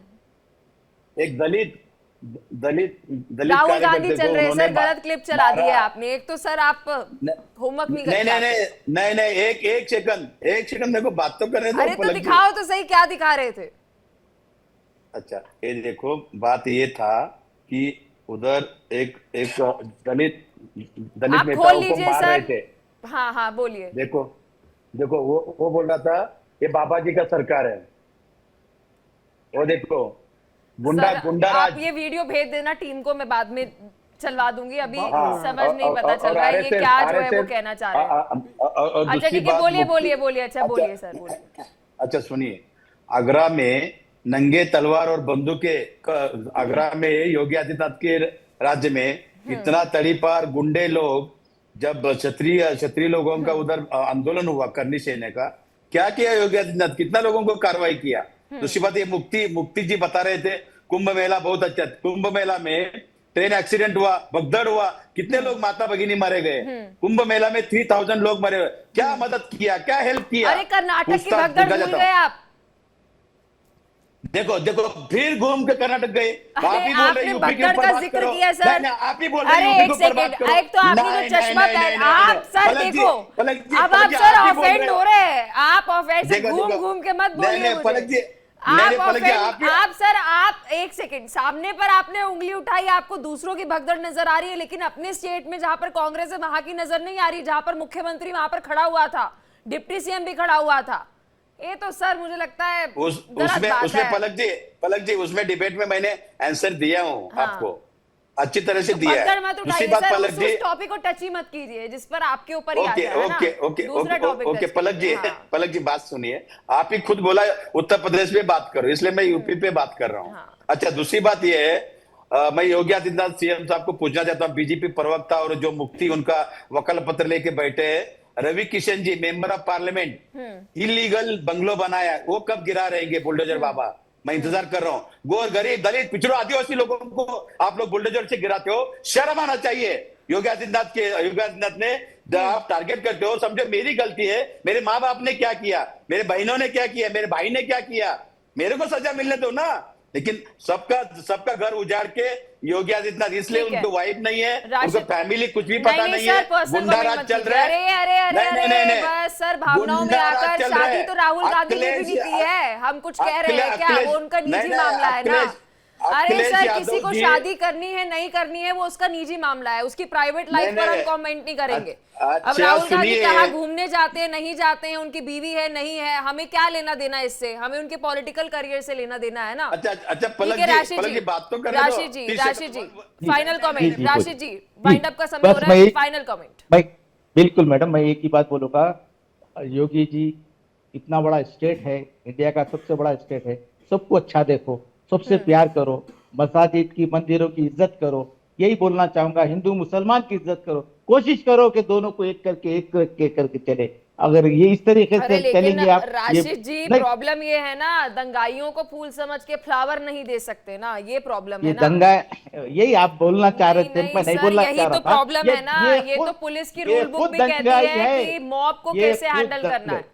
एक दलित राहुल गांधी चल रहे हैं सर, गलत क्लिप चला दी है आपने। एक तो सर आप होमवर्क नहीं करते। नहीं, एक सेकंड देखो, बात तो कर रहे थे। अरे तो दिखाओ तो सही, क्या दिखा रहे थे? अच्छा, ये देखो, बात ये था कि उधर एक दलित आप खोल लीजिए सर। हाँ बोलिए। देखो वो बोल रहा था ये बाबा जी का सरकार है। वो देखो गुंडा आप ये वीडियो भेज देना टीम को, मैं बाद में चलवा दूंगी। अभी समझ नहीं पता चल रहा है ये क्या जो है वो कहना चाह रहे हैं। अच्छा ठीक है, बोलिए। अच्छा बोलिए सर, बोलिए। अच्छा सुनिए, आगरा में नंगे तलवार और बंदूकें, आगरा में योगी आदित्यनाथ के राज्य में इतना तड़ीपार गुंडे लोग, जब क्षत्रिय लोगों का उधर आंदोलन हुआ करनी सेना का, क्या किया योगी आदित्यनाथ? कितना लोगों को कार्रवाई किया? दूसरी बात, ये मुक्ति जी बता रहे थे कुंभ मेला बहुत अच्छा। कुंभ मेला में ट्रेन एक्सीडेंट हुआ, भगदड़ हुआ, कितने लोग माता भगिनी मरे गए, कुंभ मेला में 3000 लोग मरे हुए, क्या मदद किया, क्या हेल्प किया? अरे कर्नाटक की पूछताछ भगदड़ देखा भूल जाता गए हूं। आप। देखो देखो फिर घूम के कर्नाटक गए, आप ही बोल रहे आपने यूपी के भगदड़ ऊपर का बात जिक्र करो। किया सर। नहीं, नहीं, आप ही बोल रहे अरे यूपी एक के ऊपर बात सेकंड, करो। एक तो आपने नहीं, जो चश्मा नहीं, पहन, नहीं, आप नहीं, सर पलक जी, देखो, पलक जी, अब पलक आप जी, सर आप ही बोल ऑफेंड रहे हो रहे हैं, आप ऑफेंड से देखो, घूम देखो। घूम के मत नहीं, बोलिए नहीं, पलक जी, मुझे। नहीं, आप नहीं, पलक जी, ऑफेंड, आप सर, आप एक सेकंड, सामने पर आपने उंगली उठाई, आपको दूसरों की भगदड़ नजर आ रही है, लेकिन अपने स्टेट में जहां पर कांग्रेस है वहां की नजर नहीं आ रही, जहां पर मुख्यमंत्री वहां पर खड़ा हुआ था, डिप्टी सीएम भी खड़ा हुआ था। ये तो सर मुझे लगता है उसमें पलक जी उसमें डिबेट में मैंने आंसर दिया हूँ हाँ। आपको, अच्छी तरह से दिया है। भगदड़ मत दूसरी उठाइए बात सर, पलक जी, उस टॉपिक को टच ही मत कीजिए जिस पर आपके ऊपर ही आ ओके जाए, है ना? ओके ओके दूसरा टॉपिक ओके टच पलक जी, कीजिए, हाँ। पलक जी बात सुनिए, आप ही खुद बोला उत्तर प्रदेश में बात करो, इसलिए मैं यूपी पे बात कर रहा हूँ। हाँ। अच्छा, दूसरी बात यह है, मैं योगी आदित्यनाथ सीएम साहब को पूछना चाहता हूँ, बीजेपी प्रवक्ता और जो मुफ्ती उनका वकाल पत्र लेके बैठे हैं, Ravi Kishan ji member of parliament, illegal bungalow बनाया, वो कब गिरा रहेंगे बुलडोजर बाबा? मैं इंतजार कर रहा हूँ। गोर गरीब दलित पिछड़ों आदिवासी लोगों को आप लोग बुलडोजर से गिराते हो, शर्म आना चाहिए। योगी आदित्यनाथ ने आप टारगेट करते हो, समझो मेरी गलती है, मेरे माँ बाप ने क्या किया, मेरे बहनों ने क्या किया, मेरे भाई ने क्या किया, मेरे को सजा मिलने दो ना। लेकिन सबका घर उजाड़ के योगी आदित्यनाथ, इसलिए ठीक है। उनको वाइफ नहीं है, राशिद, उनको फैमिली कुछ भी पता नहीं सर, है, पर्सनल गुंडा कमेंट राज मत चल कीजिए। रहा है। अरे बस सर, भावनाओं में आकर शादी तो राहुल गांधी ने भी नहीं अखिलेश- की है, हम कुछ कह रहे हैं क्या? वो उनका निजी नहीं, मामला है ना। अरे अखिलेश सर, यादव किसी को जी- शादी करनी है नहीं करनी है वो उसका निजी मामला है, उसकी प्राइवेट लाइफ पर हम कमेंट नहीं करेंगे। अब अच्छा, राहुल गांधी सुनिए। कहाँ घूमने जाते हैं नहीं जाते हैं, उनकी बीवी है नहीं है, हमें क्या लेना देना इससे? हमें उनके पॉलिटिकल करियर से लेना देना है ना। अच्छा ठीक है राशिद जी, बात तो करने दो। राशिद जी फाइनल जी, कमेंट, जी, राशिद जी वाइंड अप का समय हो बस रहा मैं है, एक- फाइनल कमेंट। भाई बिल्कुल मैडम, मैं एक ही बात बोलूंगा, योगी जी इतना बड़ा स्टेट है, इंडिया का सबसे बड़ा स्टेट है, सबको अच्छा देखो, सबसे प्यार करो, मसाजिद की मंदिरों की इज्जत करो, यही बोलना चाहूंगा। हिंदू मुसलमान की इज्जत करो, कोशिश करो कि दोनों को एक करके चले। अगर ये इस तरीके अरे से लेकिन चलेंगे आप, राशिद जी, नहीं, प्रॉब्लम ये है ना, दंगाइयों को फूल समझ के फ्लावर नहीं दे सकते ना, ये प्रॉब्लम ये है ना। दंगा, यही आप बोलना चाह रहे थे, मैं नहीं सर, बोलना यही चाह तो रहा था। प्रॉब्लम है ना, ये तो खुद- पुलिस की ये रूल बुक खुद भी कहती दंगाई है कि मॉब को ये कैसे खुद हैंडल करना है।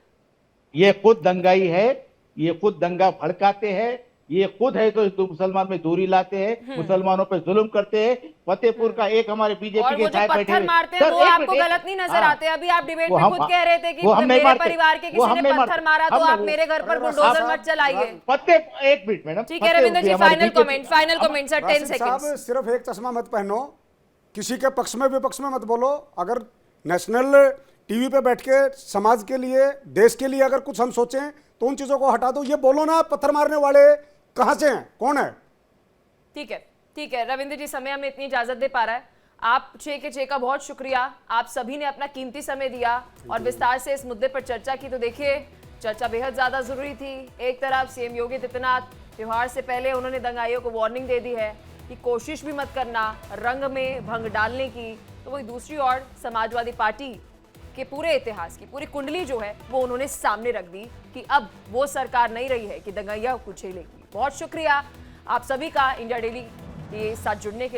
ये खुद दंगाई है, ये खुद दंगा भड़काते हैं, ये खुद है तो हिंदू मुसलमान में दूरी लाते हैं, मुसलमानों पे जुल्म करते हैं। फतेहपुर का एक हमारे और बीजेपी वो के जो साथ बैठे पत्थर हुए- मारते हैं सर, वो एक आपको मिनट, गलत नहीं नजर हाँ, आते? अभी आप डिबेट वो में हम- खुद कह रहे थे कि वो हम नहीं मेरे मारते, परिवार के वो किसी हम ने नहीं पत्थर मारते, मारा तो हम आप नहीं- मेरे घर पर अरे बुलडोजर राशिद मत चलाइए। एक मिनट मैडम, ठीक है रविंद्र जी, हमारे final BJP comment, final comment sir, 10 Rashid साहब, सेकंड्स। सिर्फ एक चश्मा मत पहनो, किसी के पक्ष में विपक्ष में मत बोलो। अगर नेशनल टीवी पे बैठ के समाज के लिए, देश के लिए अगर कुछ हम सोचें तो उन चीजों को हटा दो। ये बोलो ना, पत्थर मारने वाले कहां से हैं, कौन है? ठीक है रविंद्र जी, समय हमें इतनी इजाजत दे पा रहा है। आप 6 के 6 का बहुत शुक्रिया, आप सभी ने अपना कीमती समय दिया और विस्तार से इस मुद्दे पर चर्चा की। तो देखिए, चर्चा बेहद ज्यादा जरूरी थी। एक तरफ सीएम योगी आदित्यनाथ त्योहार से पहले उन्होंने दंगाइयों को वार्निंग दे दी है कि कोशिश भी मत करना रंग में भंग डालने की, तो वही दूसरी ओर समाजवादी पार्टी के पूरे इतिहास की पूरी कुंडली जो है वो उन्होंने सामने रख दी कि अब वो सरकार नहीं रही है कि दंगाइयों को झेलेगी। बहुत शुक्रिया आप सभी का इंडिया डेली के साथ जुड़ने के लिए।